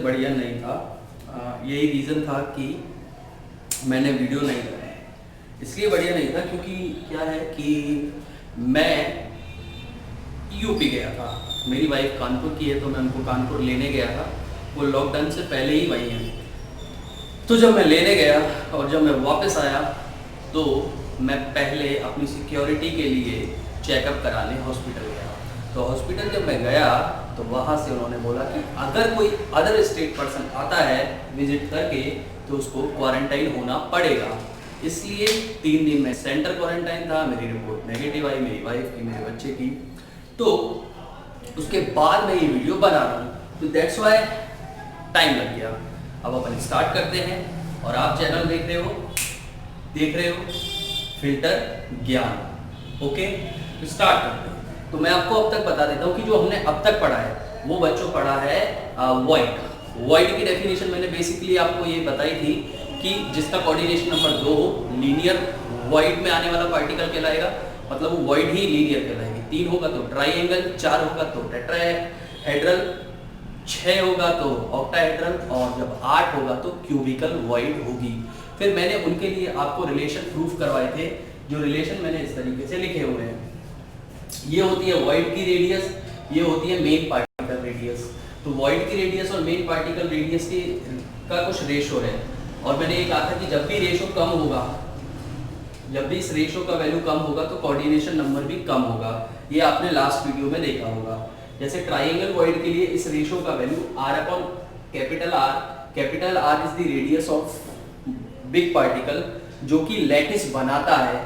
बढ़िया नहीं था। यही रीज़न था कि मैंने वीडियो नहीं बनाया। इसलिए बढ़िया नहीं था क्योंकि क्या है कि मैं यूपी गया था। मेरी वाइफ कानपुर की है तो मैं उनको कानपुर लेने गया था। वो लॉकडाउन से पहले ही वहीं है। तो जब मैं लेने गया और जब मैं वापस आया तो मैं पहले अपनी सिक्योरिटी के लिए चेकअप कराने हॉस्पिटल गया। तो हॉस्पिटल जब मैं गया तो वहाँ से उन्होंने बोला कि अगर कोई अदर स्टेट पर्सन आता है विजिट करके तो उसको क्वारंटाइन होना पड़ेगा। इसलिए 3 दिन में सेंटर क्वारंटाइन था। मेरी रिपोर्ट नेगेटिव आई, मेरी वाइफ की, मेरे बच्चे की। तो उसके बाद मैं ये वीडियो बना रहा हूँ, तो दैट्स वाई टाइम लग गया। अब अपन स्टार्ट करते हैं और आप चैनल देख रहे हो फिल्टर ज्ञान। ओके, तो स्टार्ट करते हैं। तो मैं आपको अब तक बता देता हूँ कि जो हमने अब तक पढ़ा है वो बच्चों पढ़ा है वॉइड की डेफिनेशन मैंने बेसिकली आपको ये बताई थी कि जिसका कोऑर्डिनेशन नंबर 2 हो, लीनियर वॉइड में आने वाला पार्टिकल कहलाएगा, मतलब वो वॉइड ही लीनियर कहलाएगी। 3 होगा तो ट्राइएंगल, 4 होगा तो टेट्राहेड्रल, 6 होगा तो ऑक्टाहेड्रल और जब 8 होगा तो क्यूबिकल वॉइड होगी। फिर मैंने उनके लिए आपको रिलेशन प्रूफ करवाए थे, जो रिलेशन मैंने इस तरीके से लिखे हुए हैं। ये होती है वॉइड की रेडियस, ये होती है मेन पार्टिकल रेडियस। तो वॉइड की रेडियस और मेन पार्टिकल रेडियस की का कुछ रेशो है और मैंने ये कहा था कि जब भी रेशो कम होगा, जब भी इस रेशो का वैल्यू कम होगा तो कोऑर्डिनेशन नंबर भी कम होगा। ये आपने लास्ट वीडियो में देखा होगा। जैसे ट्राइएंगल वॉइड के लिए इस रेशो का value r upon capital R is the radius of big particle जो कि लैटिस बनाता है।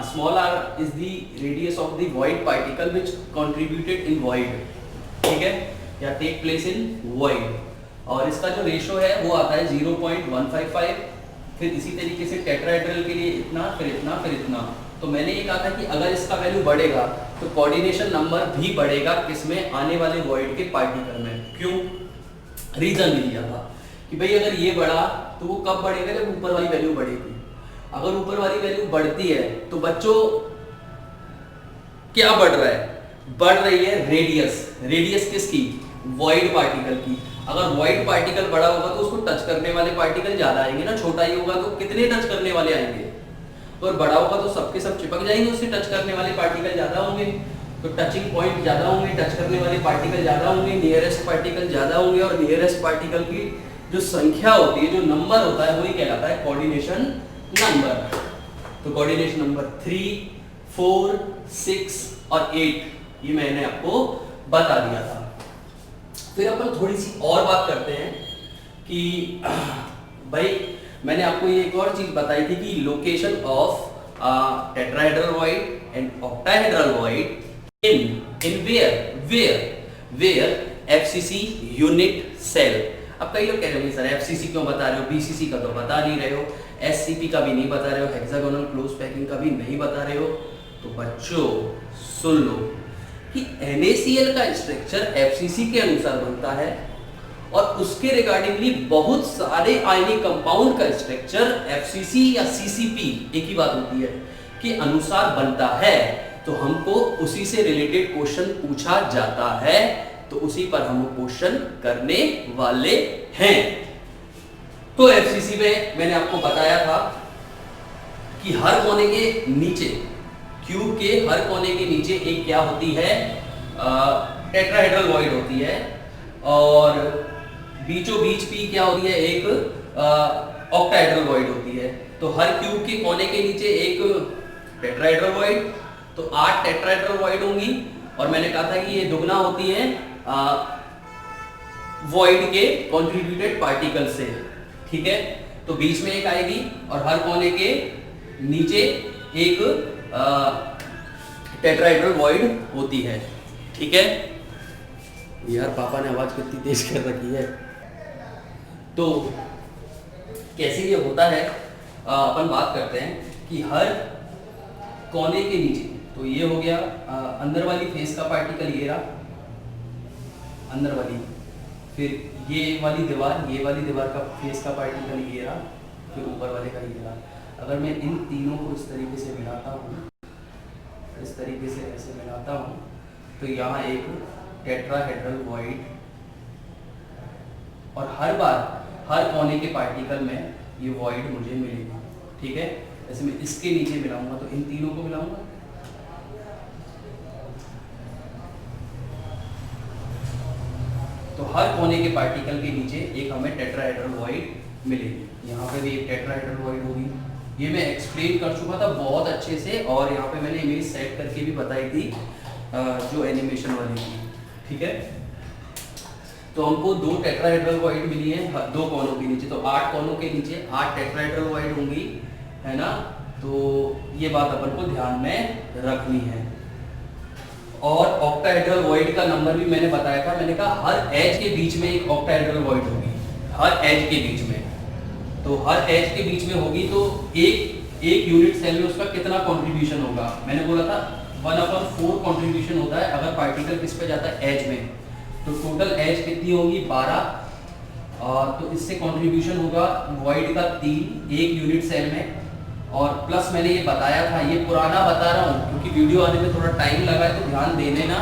Small r is the radius of the void particle which contributed in void, ठीक है, या take place in void। और इसका जो रेशो है वो आता है 0.155। फिर इसी तरीके से टेट्राहेड्रल के लिए इतना, फिर इतना, फिर इतना। तो मैंने ये कहा था कि अगर इसका वैल्यू बढ़ेगा तो कोऑर्डिनेशन नंबर भी बढ़ेगा, किसमें, आने वाले वॉइड के पार्टिकल में। क्यों? रीजन भी दिया था कि भाई अगर ये बढ़ा तो वो कब बढ़ेगा, जब ऊपर वाली वैल्यू बढ़ेगी। अगर ऊपर वाली वैल्यू बढ़ती है तो बच्चों क्या बढ़ रहा है? बढ़ रही है रेडियस किसकी? वॉइड पार्टिकल की। अगर वॉइड पार्टिकल बड़ा होगा तो उसको टच करने वाले पार्टिकल ज्यादा आएंगे ना। छोटा ही होगा तो कितने टच करने वाले आएंगे? और बड़ा होगा तो सबके सब चिपक जाएंगे, उससे टच करने वाले पार्टिकल ज्यादा होंगे। तो टचिंग पॉइंट ज्यादा होंगे, टच करने वाले पार्टिकल ज्यादा होंगे, नियरेस्ट पार्टिकल ज्यादा होंगे और नियरेस्ट पार्टिकल की जो संख्या होती है, जो नंबर होता है, वही कहलाता है कोऑर्डिनेशन नंबर। तो कोऑर्डिनेशन नंबर 3, 4, 6 और 8 ये मैंने आपको बता दिया था। फिर अपन थोड़ी सी और बात करते हैं कि भाई मैंने आपको ये एक और चीज बताई थी कि location of tetrahedral void and octahedral void in where FCC unit cell. अब कई लोग कह रहे हो सर एफसीसी क्यों बता रहे हो, बीसीसी का तो बता नहीं रहे हो, एससीपी का भी नहीं बता रहे हो, हेक्सागोनल क्लोज पैकिंग का भी नहीं बता रहे हो। तो बच्चों सुन लो कि NaCl का स्ट्रक्चर एफसीसी के अनुसार बनता है और उसके रिगार्डिंगली बहुत सारे आयनिक कंपाउंड का स्ट्रक्चर एफसीसी या सीसीपी एक ही बात होती है के अनुसार बनता है। तो हमको उसी से रिलेटेड क्वेश्चन पूछा जाता है, तो उसी पर हम क्वेश्चन करने वाले हैं। तो एफसीसी में मैंने आपको बताया था कि हर कोने के नीचे, क्यूब के हर कोने के नीचे एक क्या होती है, टेट्राहेड्रल वॉइड होती है और बीचों बीच भी क्या होती है, एक ऑक्टाहेड्रल वॉइड होती है। तो हर क्यूब के कोने के नीचे एक टेट्राहेड्रल वॉइड, तो 8 टेट्राहेड्रल वॉइड होंगी। और मैंने कहा था कि ये दुगना होती है वॉइड के कॉन्ट्रीब्यूटेड पार्टिकल से, ठीक है। तो बीच में एक आएगी और हर कोने के नीचे एक टेट्राहेड्रल वॉइड होती है, ठीक है। यार पापा ने आवाज कितनी तेज कर रखी है। तो कैसे ये होता है, अपन बात करते हैं कि हर कोने के नीचे, तो ये हो गया अंदर वाली फेस का पार्टिकल, ये रहा अंदर वाली, फिर ये वाली दीवार का फेस का पार्टिकल ये रहा, फिर ऊपर वाले का ये रहा। अगर मैं इन तीनों को इस तरीके से मिलाता हूँ, इस तरीके से ऐसे मिलाता हूँ, तो यहाँ एक टेट्राहेड्रल वॉइड और हर बार हर कोने के पार्टिकल में ये वॉइड मुझे मिलेगी। ठीक है, जैसे मैं इसके नीचे मिलाऊंगा तो इन तीनों को मिलाऊंगा, तो हर कोने के पार्टिकल के नीचे एक हमें टेट्राहेड्रल वॉइड मिलेगी। यहाँ पे भी एक टेट्राहेड्रल वॉइड होगी। ये मैं एक्सप्लेन कर चुका था बहुत अच्छे से, और यहाँ पे मैंने इमेज सेट करके भी बताई थी जो एनिमेशन वाली थी। ठीक है, तो हमको 2 टेट्राहेड्रल वॉइड मिली है 2 कोनों के नीचे, तो 8 कोनों के नीचे 8 टेट्राहेड्रल वॉइड होंगी, है ना। तो ये बात अपन को ध्यान में रखनी है। और ऑक्टाहेड्रल वॉइड का नंबर भी मैंने बताया था, मैंने कहा हर एज के बीच में एक ऑक्टाहेड्रल वॉइड होगी, हर एज के बीच में। तो हर एज के बीच में होगी तो एक यूनिट सेल में उसका कितना कंट्रीब्यूशन होगा, मैंने बोला था 1/4 कंट्रीब्यूशन होता है अगर पार्टिकल किस पे जाता है, एज में। तो टोटल एज कितनी होगी 12, तो इससे कंट्रीब्यूशन होगा वॉइड का 3 एक यूनिट सेल में। और प्लस मैंने ये बताया था, ये पुराना बता रहा हूँ क्योंकि वीडियो आने में थोड़ा टाइम लगा है, तो ध्यान दे देना।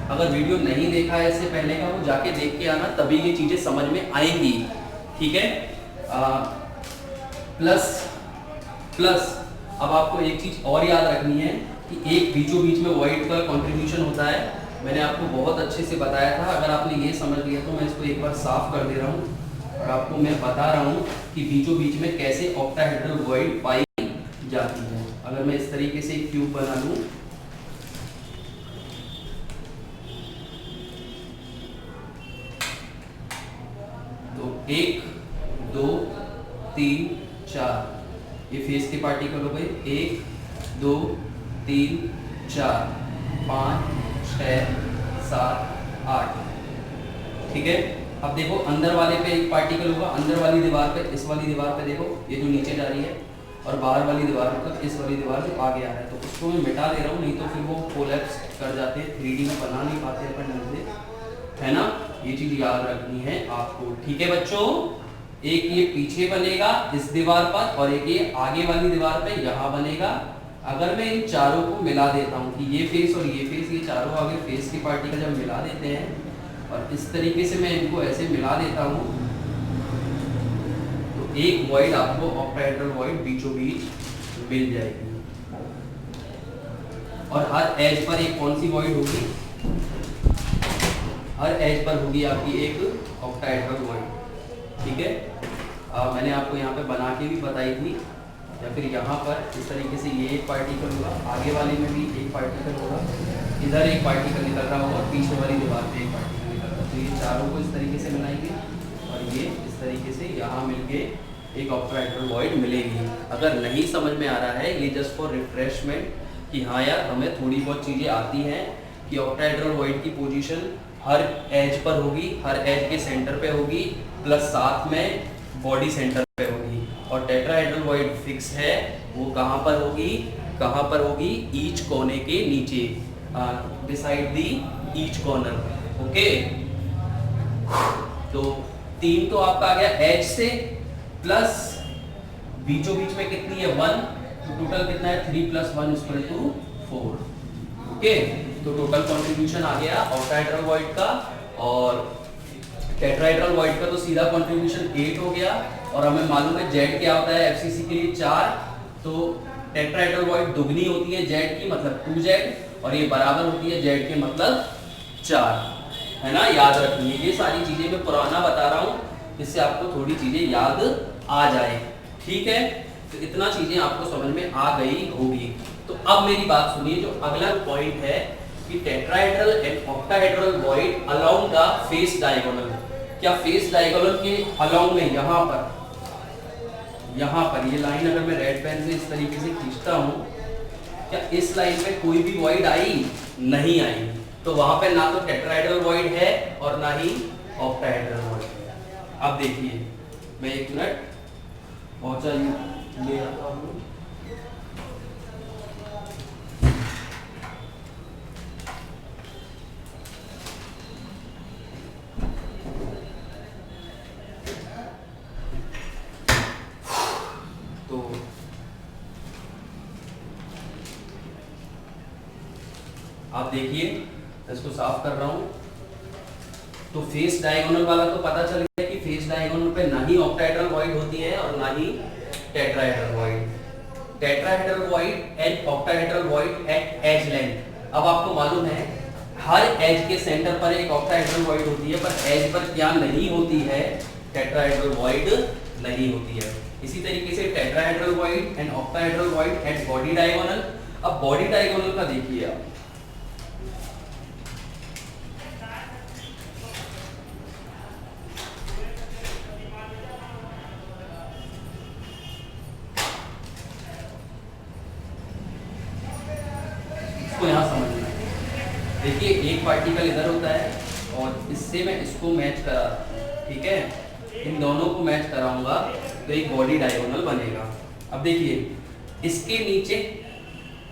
अगर वीडियो नहीं देखा है इससे पहले का, वो जाके देख के आना, तभी ये चीज़ें समझ में आएंगी। ठीक है, प्लस अब आपको एक चीज़ और याद रखनी है कि एक बीचों बीच में वॉइड का कंट्रीब्यूशन होता है, मैंने आपको बहुत अच्छे से बताया था। अगर आपने ये समझ लिया तो मैं इसको एक बार साफ कर दे रहा हूँ और आपको मैं बता रहा हूँ कि बीचों बीच में कैसे ऑक्टाहेड्रल वॉइड पाई जाती है। अगर मैं इस तरीके से एक क्यूब बना लूं, तो 1 2 3 4 ये फेस के पार्टिकल हो गए, 1 2 3 4 5 6 7 8। ठीक है, अब देखो अंदर वाले पे एक पार्टिकल होगा, अंदर वाली दीवार पे, इस वाली दीवार पे देखो ये जो नीचे जा रही है, और बाहर वाली दीवार मतलब इस वाली दीवार जो आगे आ रहा है, तो उसको मैं मिटा दे रहा हूँ, नहीं तो फिर वो कोलैप्स कर जाते हैं, 3D में बना नहीं पाते अपन ढंग से, है ना। ये चीज़ याद रखनी है आपको। ठीक है बच्चों, एक ये पीछे बनेगा इस दीवार पर, और एक ये आगे वाली दीवार पे यहाँ बनेगा। अगर मैं इन चारों को मिला देता हूँ कि ये फेस और ये फेस, ये चारों आगे फेस के पार्टिकल जब मिला देते हैं और इस तरीके से मैं इनको ऐसे मिला देता हूँ, तो एक वॉइड आपको ऑक्टाहेड्रल वॉइड बीचों बीच मिल जाएगी। और हर एज पर एक कौन सी वॉइड होगी, हर एज पर होगी आपकी एक ऑक्टाहेड्रल वॉइड। ठीक है, मैंने आपको यहाँ पे बना के भी बताई थी, या फिर यहाँ पर इस तरीके से ये एक पार्टिकल होगा, आगे वाले में भी एक पार्टिकल होगा, इधर एक पार्टिकल निकल रहा होगा, पीछे वाली दीवार पे एक पार्टिकल निकल रहा है। तो ये चारों को इस तरीके से मिलाएंगे और ये इस तरीके से यहाँ मिलके एक ऑक्टाहेड्रल वॉइड मिलेगी। अगर नहीं समझ में आ रहा है, ये जस्ट फॉर रिफ्रेशमेंट कि हाँ यार हमें थोड़ी बहुत चीज़ें आती हैं कि ऑक्टाहेड्रल वॉइड की पोजीशन हर एज पर होगी, हर एज के सेंटर पे होगी, प्लस साथ में बॉडी सेंटर पे होगी। और टेट्राहेड्रल वॉइड फिक्स है, वो कहाँ पर होगी, कहाँ पर होगी, ईच कोने के नीचे, बिसाइड दी ईच कॉर्नर। ओके, तो 3 तो आपका आ गया एज से, प्लस बीचों बीच में कितनी है 1, तो टोटल कितना है 3 + 1 = 4। ओके, तो टोटल कंट्रीब्यूशन आ गया ऑक्टाहेड्रल वॉइड का, और टेट्राहेड्रल वॉइड का तो सीधा कंट्रीब्यूशन 8 हो गया। और हमें मालूम है जेड क्या होता है एफसीसी के लिए 4, तो टेट्राहेड्रल वॉइड दुगनी होती है जेड की मतलब 2Z, और ये बराबर होती है जेड के मतलब 4, है ना। याद रखिए ये सारी चीजें मैं पुराना बता रहा हूँ, इससे आपको थोड़ी चीजें याद आ जाए। ठीक है, तो इतना चीजें आपको समझ में आ गई होगी। तो अब मेरी बात सुनिए, जो अगला पॉइंट है कि tetrahedral and octahedral void along the face diagonal, क्या फेस डायगोनल के अलोंग में यहाँ पर ये लाइन अगर मैं रेड पेन से इस तरीके से खींचता हूँ, क्या इस लाइन पे कोई भी वॉइड आई, नहीं आई, तो वहां पे ना तो टेट्राहेड्रल वॉइड है और ना ही ऑक्टाहेड्रल वॉइड है। अब देखिए मैं 1 मिनट पहुंचा ले आता हूँ। तो आप देखिए, इसको साफ कर रहा हूं। तो फेस डायगोनल वाला तो पता चल गया कि फेस डायगोनल पे ना ही ऑक्टाहेड्रल वॉइड होती है और ना ही tetrahedral void. Tetrahedral void and octahedral void at edge length. अब आपको मालूम है हर एज के सेंटर पर एक ऑक्टाहेड्रल वॉइड होती है, पर एज पर क्या नहीं होती है, टेट्राहेड्रल वॉइड नहीं होती है। इसी तरीके से tetrahedral void and octahedral void at body diagonal. अब बॉडी डायगोनल का देखिए आप, इसको यहां समझना है। देखिए एक पार्टिकल इधर होता है और इससे मैं इसको मैच करा, ठीक है, इन दोनों को मैच कराऊंगा तो एक बॉडी डायगोनल बनेगा। अब देखिए इसके नीचे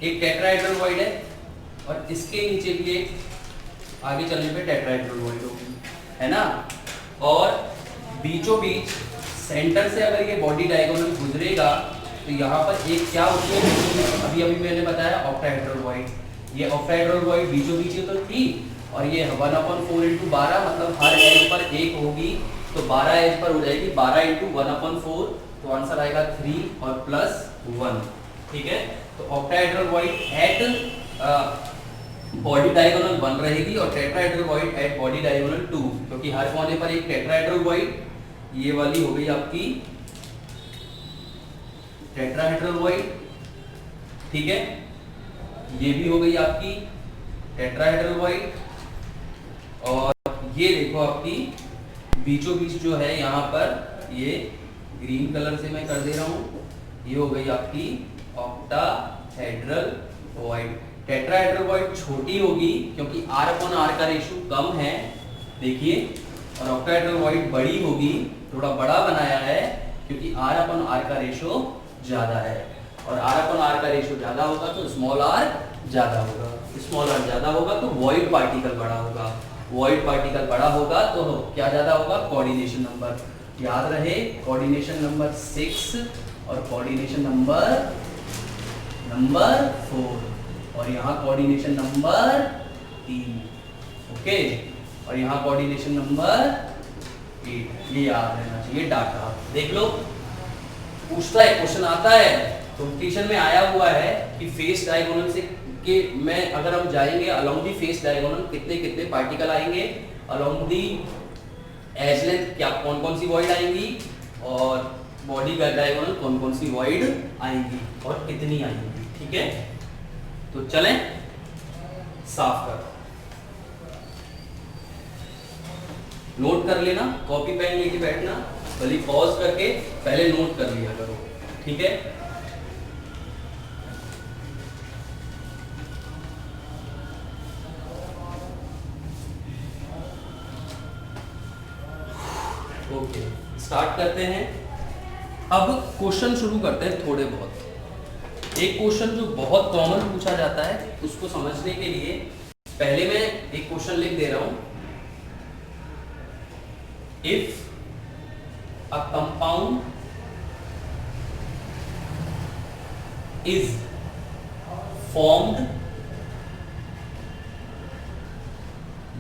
एक टेट्राहेड्रल वॉइड है और इसके नीचे भी एक आगे चलने पे टेट्राहेड्रल वॉइड होगी, है ना। और बीचों बीच सेंटर से अगर ये बॉडी डायगोनल गुजरेगा तो यहाँ पर एक क्या होती है, अभी अभी मैंने बताया ऑक्टाहेड्रल वॉइड। ये ऑक्टाहेड्रल वॉइड बीचों बीच तो थी और ये 1/4 × 12 मतलब हर एज पर एक होगी, तो 12 एज पर हो जाएगी 12 × 1/4, तो आंसर आएगा 3 और +1, ठीक है। तो octahedral void at body diagonal 1 रहेगी और tetrahedral void at body diagonal 2, क्योंकि हर कोने पर एक टेट्राहेड्रल वॉइड, ये वाली हो गई आपकी टेट्राहेड्रल वॉइड, ठीक है, ये भी हो गई आपकी टेट्राहेड्रल वॉइड, और ये देखो आपकी बीचों बीच जो है यहाँ पर ये ग्रीन कलर से मैं कर दे रहा हूँ, ये हो गई आपकी ऑक्टाहेड्रल वॉइड। टेट्राहेड्रल वॉइड छोटी होगी क्योंकि R/R का रेशियो कम है, देखिए, और ऑक्टाहेड्रल वॉइड बड़ी होगी, थोड़ा बड़ा बनाया है क्योंकि R/R का रेशियो ज्यादा है, और R/R का रेशियो ज्यादा होगा तो स्मॉल r ज्यादा होगा, स्मॉल r ज्यादा होगा तो वॉइड पार्टिकल बड़ा होगा, वॉइड पार्टिकल बड़ा होगा तो क्या ज्यादा होगा, कोऑर्डिनेशन नंबर। याद रहे कोऑर्डिनेशन नंबर 6 और कोऑर्डिनेशन नंबर 4, और यहाँ कोऑर्डिनेशन नंबर 3, ओके, और यहाँ कोऑर्डिनेशन नंबर 8, ये याद रहना चाहिए। डाटा देख लो, पूछता है, क्वेश्चन आता है, कॉम्पिटिशन में आया हुआ है कि फेस डायगोनल से के में अगर हम जाएंगे अलोंग दी फेस डायगोनल कितने कितने पार्टिकल आएंगे, अलोंग दी एज लेंथ क्या कौन कौन सी वॉइड आएंगी, और बॉडी डायगोनल कौन कौन सी वॉइड आएंगी और कितनी आएंगी, ठीक है। तो चलें साफ कर, नोट कर लेना, कॉपी पेन लेके बैठना, भले पॉज करके पहले नोट कर लिया करो, ठीक है। ओके, स्टार्ट करते हैं। अब क्वेश्चन शुरू करते हैं थोड़े बहुत। एक क्वेश्चन जो बहुत कॉमन पूछा जाता है उसको समझने के लिए पहले मैं एक क्वेश्चन लिख दे रहा हूं। If a compound is formed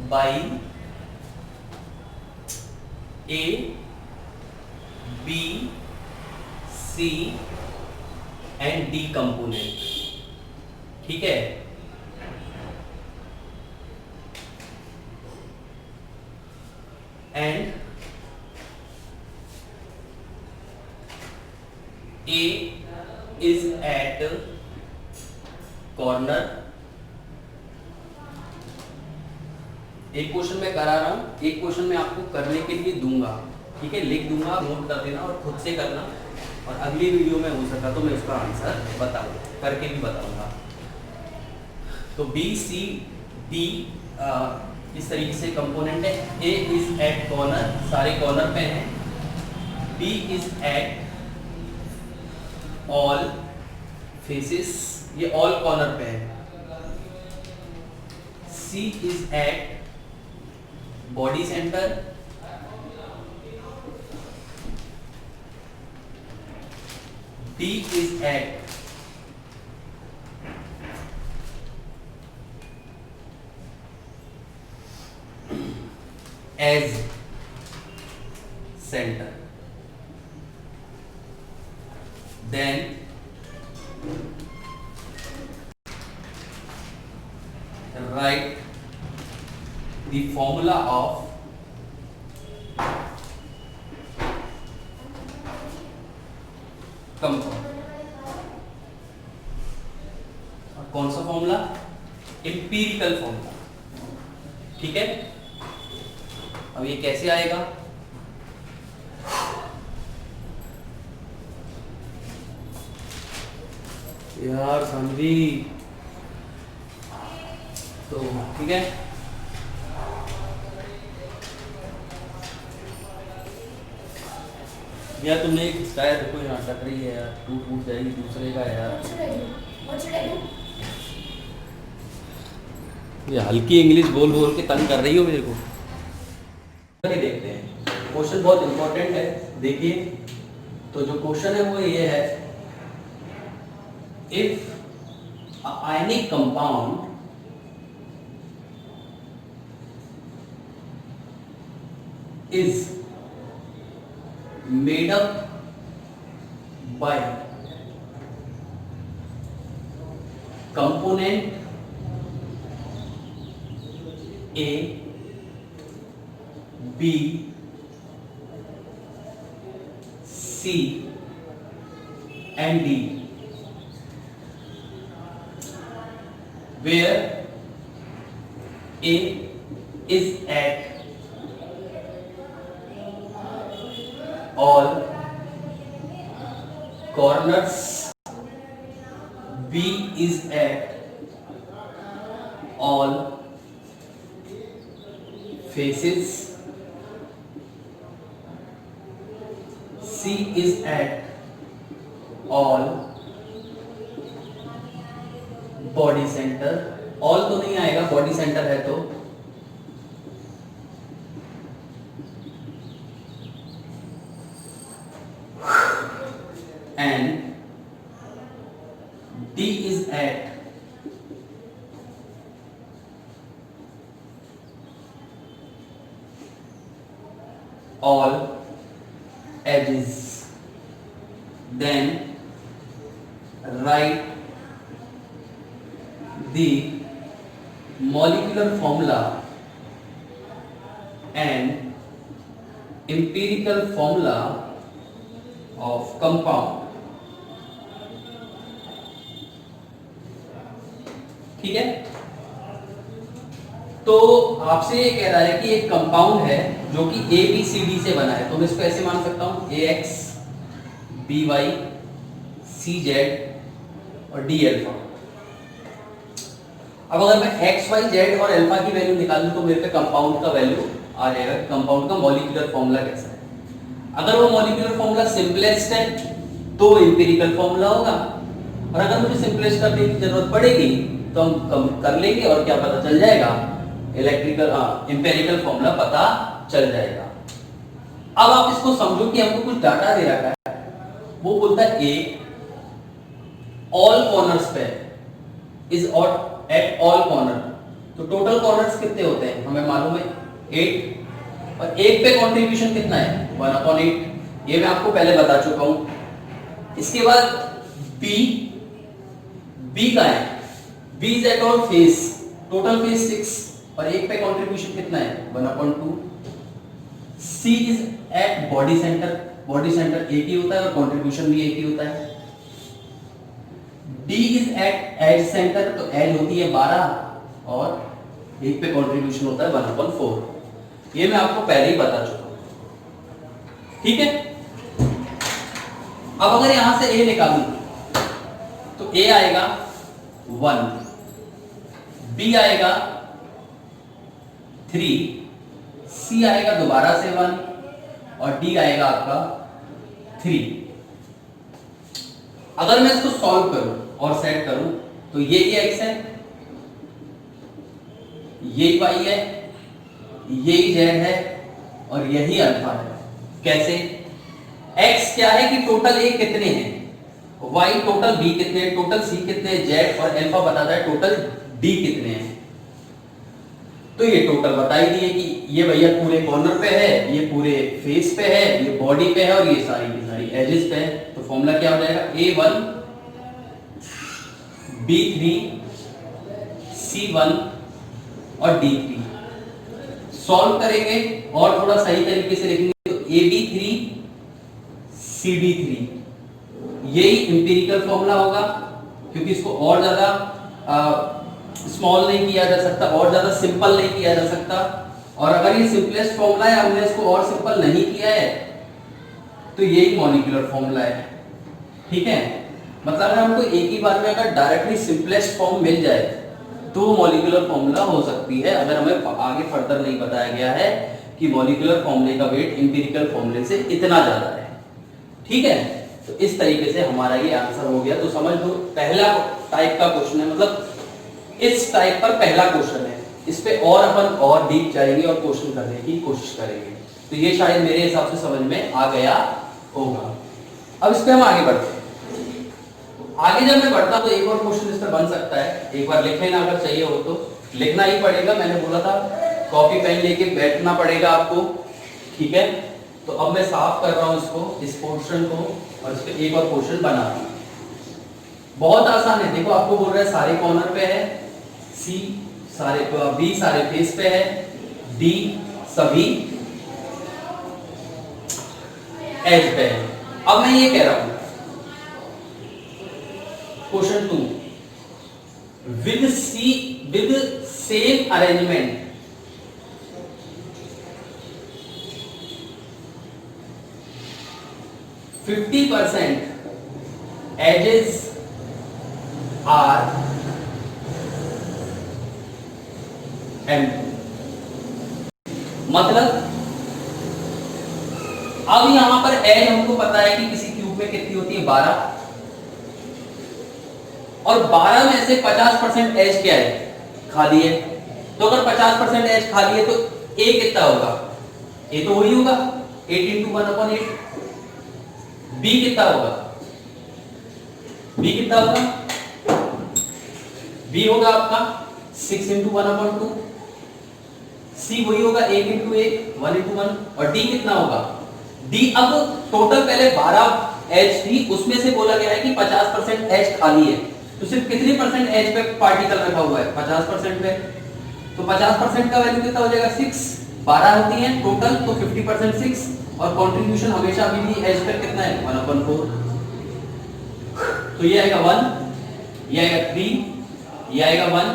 by A, B, C and D component, ठीक है, and A is at corner। एक क्वेश्चन मैं करा रहा हूं, एक क्वेश्चन मैं आपको करने के लिए दूंगा, ठीक है, लिख दूंगा, नोट कर देना और खुद से करना, और अगली वीडियो में हो सका तो मैं उसका आंसर बताऊंगा, करके भी बताऊंगा। तो B, C, D इस तरीके से कंपोनेंट है। A इज एट कॉर्नर, सारे कॉर्नर पे हैं। B is at all faces, ये ऑल कॉर्नर पे है। C is at body centre, D is at center. Then write the formula of compound. और कौन सा फॉर्मूला? Empirical formula. ठीक है. अब ये कैसे आएगा? यार सानवी, तो ठीक है. यार तुमने एक स्टाइल देखो यहाँ अटक रही है यार, टूट जाएगी दूसरे का यार. ये हल्की इंग्लिश बोल बोल के तंग कर रही हो मेरे को. देखते हैं, क्वेश्चन बहुत इंपॉर्टेंट है. देखिए, तो जो क्वेश्चन है वो ये है, if ionic compound is made up by component A, B, C and D, where A is at all corners, B is at all faces, C is at all body center. all तो नहीं आएगा, body centre है तो. And D is at all edges. Then write the molecular formula and empirical formula of compound. ठीक है. तो आपसे ये कह रहा है कि एक कंपाउंड है जो कि ए बी सी डी से बना है, तो मैं इसको ऐसे मान सकता हूं, A X B Y C Z और डी अल्फा. अब अगर मैं एक्स वाई जेड और अल्फा की वैल्यू निकालूं तो मेरे पे कंपाउंड का वैल्यू आ जाएगा. कंपाउंड का मॉलिक्यूलर फॉर्मूला कैसा है? अगर वो मॉलिक्यूलर फॉर्मूला सिंपलेस्ट है तो एम्पिरिकल फॉर्मूला होगा, और अगर मुझे सिंपलेस्ट करने की जरूरत पड़ेगी तो हम कर लेंगे और क्या पता चल जाएगा, एम्पिरिकल फॉर्मूला पता चल जाएगा. अब आप इसको समझो कि हमको कुछ डाटा दे रखा है. वो बोलता है ए ऑल कॉर्नर्स पे इज एट ऑल कॉर्नर. तो टोटल कॉर्नर्स कितने होते हैं हमें मालूम है 8, और एक पे कंट्रीब्यूशन कितना है 1/8. ये मैं आपको पहले बता चुका हूं. इसके बाद बी का है, B is at all face, total face 6 और एक पे कंट्रीब्यूशन कितना है 1/2. C is at body centre, body centre एक ही होता है और कंट्रीब्यूशन भी एक ही होता है. D is at edge centre, तो एज होती है 12 और एक पे कंट्रीब्यूशन होता है 1/4. ये मैं आपको पहले ही बता चुका हूं. ठीक है. अब अगर यहां से ए निकालूं तो ए आएगा 1, बी आएगा 3, सी आएगा दोबारा से 1 और डी आएगा आपका 3. अगर मैं इसको सॉल्व करूं और सेट करूं तो ये x है, ये y है, ये z है और यही अल्फा है. कैसे? x क्या है कि टोटल a कितने हैं, y टोटल b कितने हैं, टोटल c कितने हैं, z और अल्फा बताता है टोटल d कितने हैं. तो ये टोटल बता ही दिए कि ये भैया पूरे कॉर्नर पे है, ये पूरे फेस पे है, ये बॉडी पे है और ये सारी की सारी एजेस पे है। तो फॉर्मूला क्या हो जाएगा, A1 B3 C1 और D3। सॉल्व करेंगे और थोड़ा सही तरीके से लिखेंगे तो AB3 CD3, यही इंपीरिकल फॉर्मूला होगा, क्योंकि इसको और ज्यादा स्मॉल नहीं किया जा सकता, और ज्यादा सिंपल नहीं किया जा सकता। और अगर ये सिंपलेस्ट फॉर्मूला है, हमने इसको और सिंपल नहीं किया है, तो यही मॉलिक्यूलर फॉर्मूला है। ठीक है, मतलब अगर हमको एक ही बार में अगर डायरेक्टली सिंपलेस्ट फॉर्म मिल जाए तो वो मॉलिक्यूलर फॉर्मूला हो सकती है, अगर हमें आगे फर्दर नहीं बताया गया है कि मॉलिक्यूलर फॉर्मूले का वेट इंपीरिकल फॉर्मूले से इतना ज्यादा है। ठीक है, तो इस तरीके से हमारा ये आंसर हो गया। तो समझ लो पहला टाइप का क्वेश्चन है, मतलब इस टाइप पर पहला क्वेश्चन है, इस पे और अपन और डीप जाएंगे और क्वेश्चन करने की कोशिश करेंगे। तो ये शायद मेरे हिसाब से समझ में आ गया होगा। अब इस पे हम आगे बढ़ते हैं। आगे जब मैं बढ़ता तो एक और क्वेश्चन इस पे बन सकता है, एक बार लिख लेना, अगर चाहिए हो तो लिखना ही पड़ेगा। मैंने बोला था कॉपी पेन लेके बैठना पड़ेगा आपको। ठीक है, तो अब मैं साफ कर रहा हूं इसको, इस पोर्शन को, और इस पे एक और क्वेश्चन बना रहा हूं। बहुत आसान है, देखो आपको बोल रहा है सारे कॉर्नर पे है, सी सारे, बी सारे फेस पे है, डी सभी एज पे है। अब मैं ये कह रहा हूं question 2, with same arrangement %, edges are empty। मतलब अब यहां पर एज हमको पता है कि किसी क्यूब में कितनी होती है, 12, और 12 में से 50% एज क्या है, खाली है। तो अगर 50% एज खाली है तो ए कितना होगा, ए तो वही होगा 8 × 1/8। बी कितना होगा, बी कितना होगा, बी होगा आपका 6 × 1/2। सी वही होगा 1 × 1, 1 × 1। और डी कितना होगा, डी अब टोटल पहले 12 एज थी, उसमें से बोला गया है कि 50% एज खाली है, तो सिर्फ कितनी % एज पे पार्टिकल रखा हुआ है, 50% पे। तो 50% का वैल्यू कितना हो जाएगा, 6। 12 होती है टोटल, तो 50% 6, और कंट्रीब्यूशन हमेशा अभी भी एज पे कितना है, 1/4। तो ये आएगा 1, ये आएगा 3, ये आएगा 1,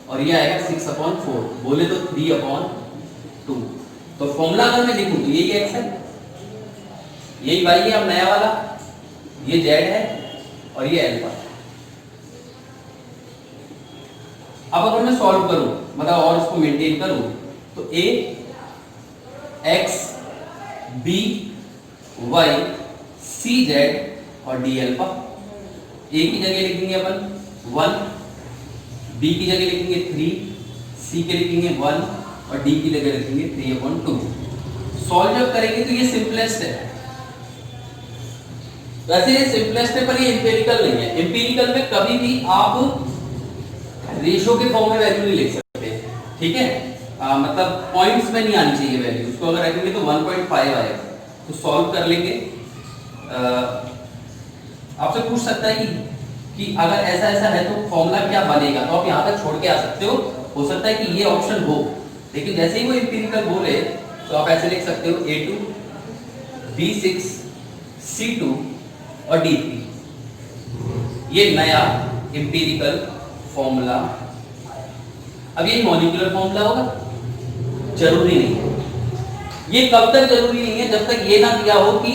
और ये आएगा 6/4। बोले तो 3/2। तो फॉर्मूला अगर मैं लिखूं तो यही एक्स है, यही वाई है, अब नया वाला ये जेड है, और ये अल्फा। अब अगर मैं सॉल्व करूं, मतलब और इसको मेंटेन करूं, तो A X B Y C Z और डी अल्फा। ए की जगह लिखेंगे अपन 1, बी की जगह लिखेंगे 3, सी के लिखेंगे 1, और डी की जगह लिखेंगे 3/2। सॉल्व जब करेंगे तो ये सिंपलेस्ट है, वैसे ये सिंपलेस्ट है, पर ये इंपेरिकल नहीं है। इंपेरिकल में कभी भी आप रेशो के फॉर्म में वैल्यू नहीं लिख सकते। ठीक है, मतलब पॉइंट्स में नहीं आनी चाहिए वैल्यू, उसको अगर रखेंगे तो 1.5 आएगा। तो सॉल्व कर लेंगे। आपसे पूछ सकता है कि अगर ऐसा ऐसा है तो फॉर्मूला क्या बनेगा, तो आप यहाँ तक छोड़ के आ सकते हो सकता है कि ये ऑप्शन हो, लेकिन जैसे ही वो इंपीरिकल बोले तो आप ऐसे लिख सकते हो A2 B6 C2 और D3। ये नया इंपीरिकल फॉर्मूला। अब ये मॉलिक्यूलर फॉर्मूला होगा, जरूरी नहीं है। ये कब तक जरूरी नहीं है, जब तक ये ना दिया हो कि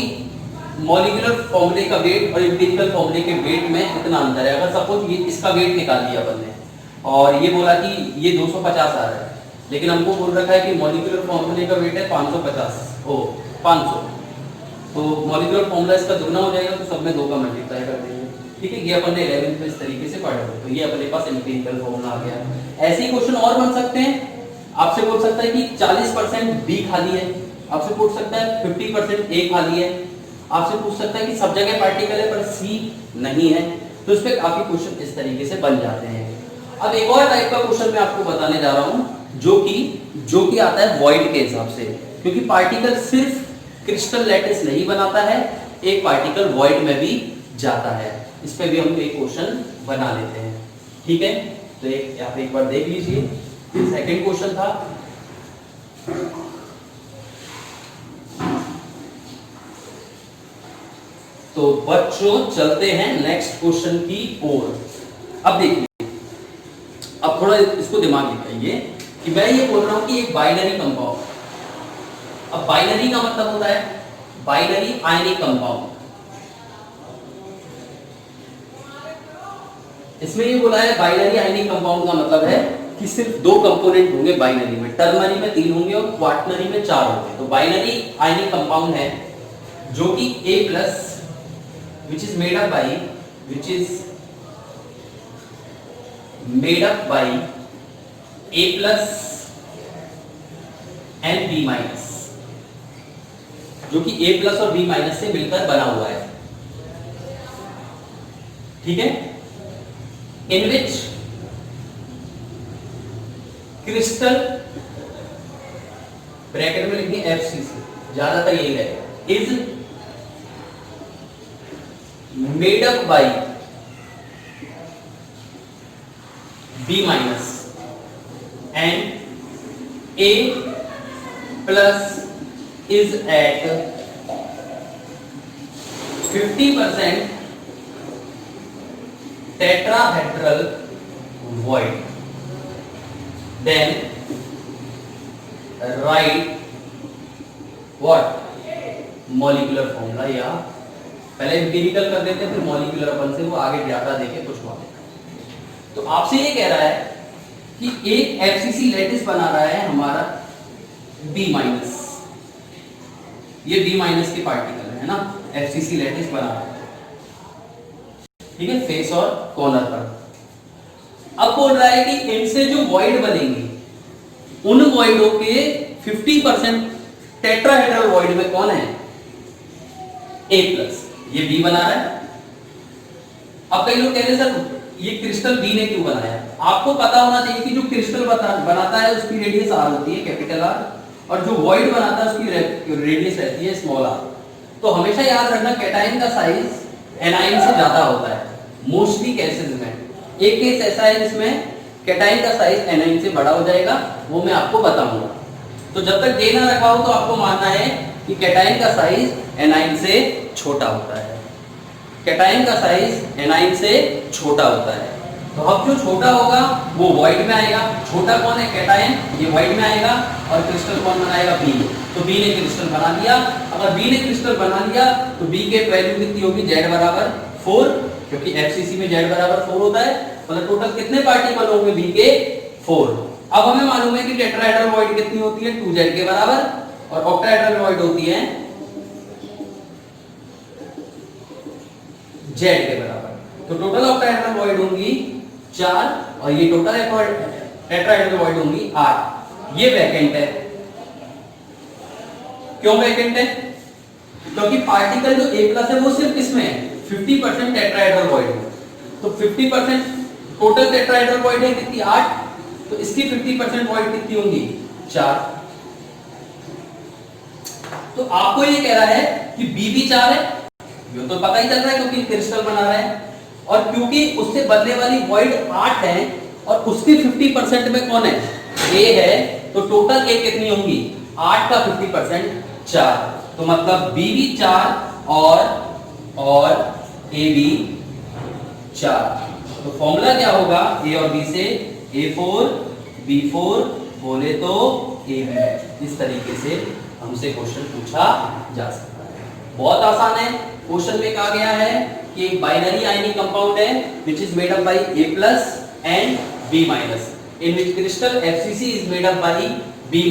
मॉलिक्यूलर फॉर्मूले का वेट और इंपीरिकल फॉर्मूले के वेट में कितना अंतर है। अगर सपोज ये इसका वेट निकाल दिया अपन ने और ये बोला कि ये 250 आ रहा है, लेकिन हमको बोल रखा है कि मॉलिक्यूलर फॉर्मूले का वेट है 500, तो मॉलिक्यूलर फॉर्मूला इसका दुगना हो जाएगा, तो सब में 2 का मल्टीप्लाई कर देंगे। ठीक है, ये अपन ने 11th में इस तरीके से पढ़ा है, तो ये अपने पास इंपीरिकल फॉर्मूला आ गया। ऐसे ही क्वेश्चन और बन सकते हैं। आपसे पूछ सकता है कि 40% बी खाली है, आपसे पूछ सकता है 50% ए खाली है, आपसे पूछ सकता है कि सब जगह पार्टिकल है पर सी नहीं है। तो इस पे काफी क्वेश्चन इस तरीके से बन जाते हैं। अब एक और टाइप का क्वेश्चन मैं आपको बताने जा रहा हूं जो कि आता है वॉइड के हिसाब से, क्योंकि पार्टिकल सिर्फ क्रिस्टल लैटिस नहीं बनाता है, एक पार्टिकल वॉइड में भी जाता है। इस पे भी हम एक क्वेश्चन बना लेते हैं, ठीक है। तो आप एक बार देख लीजिए, सेकंड क्वेश्चन था। तो बच्चों चलते हैं नेक्स्ट क्वेश्चन की ओर। अब देखिए, अब थोड़ा इसको दिमाग लगाइए कि मैं ये बोल रहा हूं कि एक बाइनरी कंपाउंड, अब बाइनरी का मतलब होता है बाइनरी आयनिक कंपाउंड। इसमें ये बोला है बाइनरी आयनिक कंपाउंड का मतलब है कि सिर्फ दो कंपोनेंट होंगे बाइनरी में, टर्नरी में 3 होंगे और क्वाटरनरी में 4 होंगे। तो बाइनरी आयनिक कंपाउंड है जो कि A+ which is made up by A+ and B-, जो कि A+ और B- से मिलकर बना हुआ है, ठीक है। इन विच क्रिस्टल, ब्रैकेट में लिखनी FCC, ज्यादातर यही रहेगा, is made up by B- and A+ is at 50% tetrahedral void, then write what molecular formula, या पहले एम्पिरिकल कर देते हैं फिर मॉलिक्यूलर अपन से वो आगे डाटा देके कुछ बात। तो आपसे ये कह रहा है कि एक FCC लैटिस बना रहा है हमारा B-, ये B- के पार्टिकल है ना, FCC लैटिस बना रहा है, ठीक है, फेस और कॉर्नर पर। अब बोल रहा है कि इनसे जो वॉइड बनेंगे उन वॉइडों के 50% टेट्राहेड्रल वॉइड में कौन है, A+, ये B बना रहा है। अब कई लोग कह रहे हैं सर ये क्रिस्टल B ने क्यों बनाया। आपको पता होना चाहिए कि जो क्रिस्टल बनाता है उसकी रेडियस R होती है, कैपिटल R, और जो वॉइड बनाता है उसकी रेडियस रहती है स्मॉल r। तो हमेशा याद रखना कैटायन का साइज एनायन से ज्यादा होता है मोस्टली केसेस में। एक केस ऐसा है जिसमें कैटायन का साइज एनायन से बड़ा हो जाएगा, वो मैं आपको बताऊंगा। तो जब तक ये ना रखा हो तो आपको मानना है कि कैटायन का साइज एनायन से छोटा होता है, कैटायन का साइज एनायन से छोटा होता है। तो अब जो छोटा होगा वो वॉइड में आएगा, छोटा कौन है कैटायन, ये वॉइड में आएगा, और क्रिस्टल कौन बनाएगा B। तो B ने क्रिस्टल बना दिया। अगर B ने क्रिस्टल बना दिया तो B के वैल्यू कितनी होगी, Z बराबर 4, क्योंकि FCC में Z बराबर 4 होता है। मतलब टोटल कितने पार्टिकल होंगे B के, 4। अब हमें मालूम है कि टेट्राहेड्रल वॉइड कितनी होती है, 2Z के बराबर, और ऑक्टाहेड्रल वॉइड होती है Z के बराबर। तो टोटल ऑक्टाहेड्रल वॉइड होंगी 4 और ये टोटल टेट्राहेड्रल वॉइड होंगी 8। ये वैकेंट है। क्यों वैकेंट है, क्योंकि पार्टिकल जो A+ है वो सिर्फ किसमें है, 50% टेट्राहेड्रल वॉइड में। तो 50% टोटल टेट्राहेड्रल वॉइड है कितनी, 8, तो इसकी 50% वॉइड कितनी होंगी, 4। तो आपको ये कह रहा है कि B भी 4 है, ये तो पता ही चल रहा है क्योंकि क्रिस्टल बना रहा है, और क्योंकि उससे बनने वाली वॉइड 8 है और उसकी 50% में कौन है, A है, तो टोटल A कितनी होंगी, 8 का 50% 4। तो मतलब B भी 4 और A भी 4। तो फॉर्मूला क्या होगा, A और B से A4 B4 बोले तो AB है। इस तरीके से हमसे क्वेश्चन पूछा जा सकता है, बहुत आसान है। क्वेश्चन में कहा गया है कि एक बाइनरी आयनिक कंपाउंड है which is made up by A+ and B-, in which crystal FCC is made up by B-,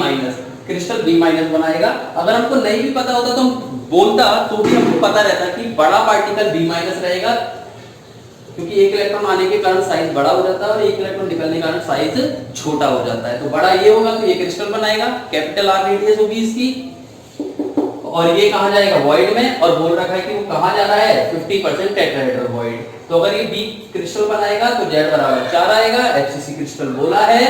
crystal B- बनाएगा। अगर हमको नहीं भी पता होता तो हम बोलता तो भी हमको पता रहता कि बड़ा पार्टिकल B- रहेगा, क्योंकि एक इलेक्ट्रॉन आने के कारण साइज बड़ा हो जाता है और एक इलेक्ट्रॉन निकलने के कारण साइज छोटा हो जाता है। तो बड़ा ये होगा तो ये क्रिस्टल बनाएगा, कैपिटल R रेडियस होगी इसकी, और ये कहां जाएगा, वॉइड में, और बोल रखा है कि वो कहां जा रहा है, 50% टेट्राहेड्रल वॉइड। तो अगर ये B क्रिस्टल बनाएगा तो Z बराबर 4 आएगा, FCC क्रिस्टल बोला है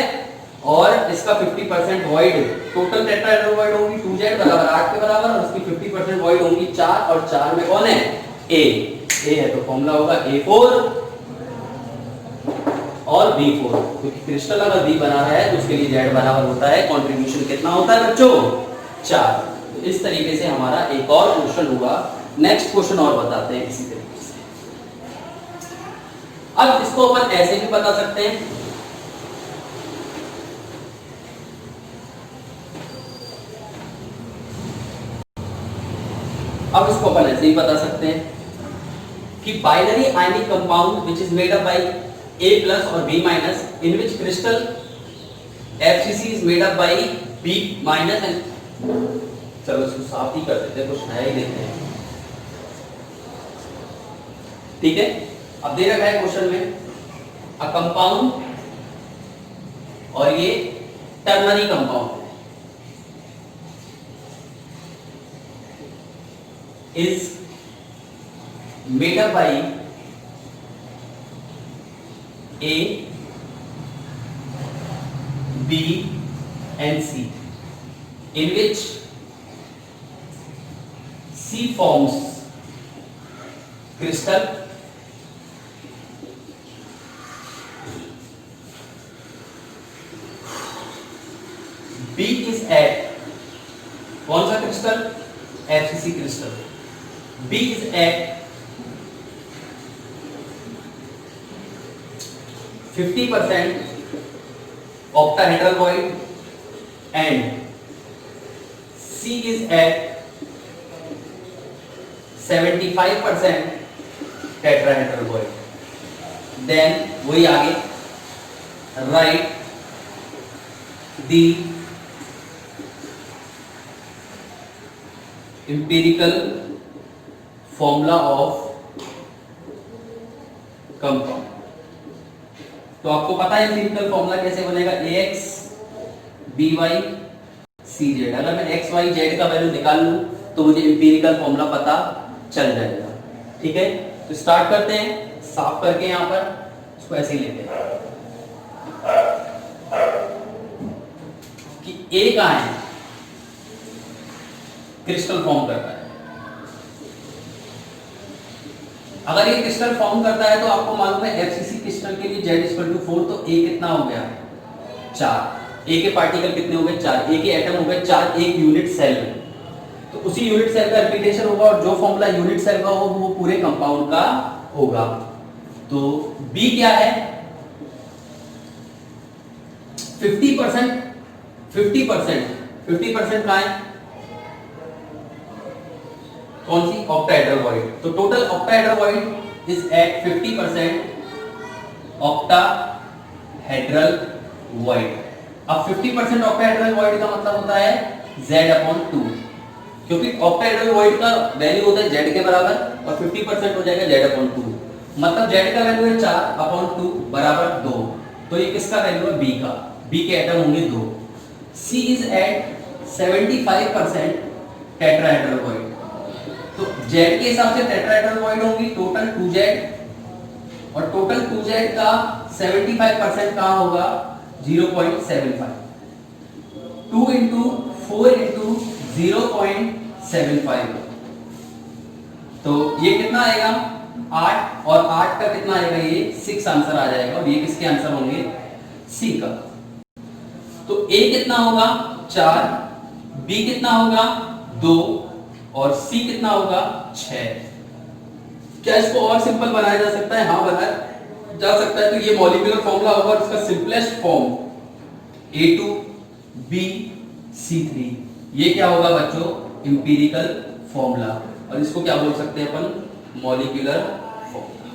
और इसका 50% वॉइड, टोटल टेट्राहेड्रल वॉइड होगी 2z बराबर 8 के बराबर, और उसकी 50% वॉइड होंगी 4, और 4 में कौन है? a है, तो फॉर्मूला होगा A4 और B4, क्योंकि क्रिस्टल अगर B बना रहा है तो उसके लिए Z बराबर होता है, कंट्रीब्यूशन कितना होता है बच्चों? 4। तो इस तरीके से हमारा एक और क्वेश्चन हुआ। नेक्स्ट क्वेश्चन और बताते हैं इसी तरीके से। अब इसको अपन ऐसे भी बता सकते हैं, अब इसको अपन ऐसे ही बता सकते हैं कि binary ionic compound which is made up by A plus और B minus, in which crystal FCC is made up by B minus and, चलो इसको साफ ही कर देते हैं, कुछ नया ही देखते हैं। ठीक है, अब दे रखा है क्वेश्चन में अ कंपाउंड, और ये ternary compound is made up by A, B and C, in which C forms crystal, B is at कौन सा crystal? FCC crystal. B is at 50% octahedral void and C is at 75% tetrahedral void. Then वही आगे write the empirical formula of compound। तो आपको पता है empirical formula कैसे बनेगा? ax by cz। अगर मैं x y z का वैल्यू निकाल लूं तो मुझे empirical formula पता चल जाएगा। ठीक है, तो स्टार्ट करते हैं साफ करके, यहां पर इसको ऐसे ही लेते हैं कि a कहां है? क्रिस्टल फॉर्म करता है। अगर ये क्रिस्टल फॉर्म करता है तो आपको मालूम है एफसीसी क्रिस्टल के लिए Z=4, तो A कितना हो गया? 4। A के पार्टिकल कितने हो गए? 4। A के एटम हो गए 4 एक यूनिट सेल में, तो उसी यूनिट सेल का रिपीटेशन होगा, और जो फॉर्मूला यूनिट सेल का होगा वो पूरे कंपाउंड का होगा। तो B क्या है? 50%, 50% कहां है? कौन सी? Octahedral void. तो total octahedral void is at 50% octahedral void. अब 50% ऑक्टाहेड्रल वॉइड का मतलब होता है Z/2, क्योंकि ऑक्टाहेड्रल वॉइड का वैल्यू होता है Z के बराबर, और 50% हो जाएगा Z/2, मतलब Z का वैल्यू है 4/2 बराबर 2। तो ये किसका वैल्यू है? B का। B के एटम होंगे 2। C is at 75% tetrahedral void. तो Z के हिसाब से टेट्राहेड्रल वॉइड होंगी टोटल 2Z, और टोटल 2Z का 75% कहां होगा? 0.75। 2 into 4 into 0.75, तो ये कितना आएगा? 8, और 8 का कितना आएगा? ये 6 आंसर आ जाएगा, और ये किसके आंसर होंगे? C का। तो A कितना होगा? 4, B कितना होगा? 2, और C कितना होगा? 6। क्या इसको और सिंपल बनाया जा सकता है? हाँ, बनाया जा सकता है। तो ये मॉलिक्यूलर फॉर्मूला होगा, और इसका सिंपलेस्ट फॉर्म A2BC3, ये क्या होगा बच्चों? Empirical formula. और इसको क्या बोल सकते हैं अपन? Molecular formula.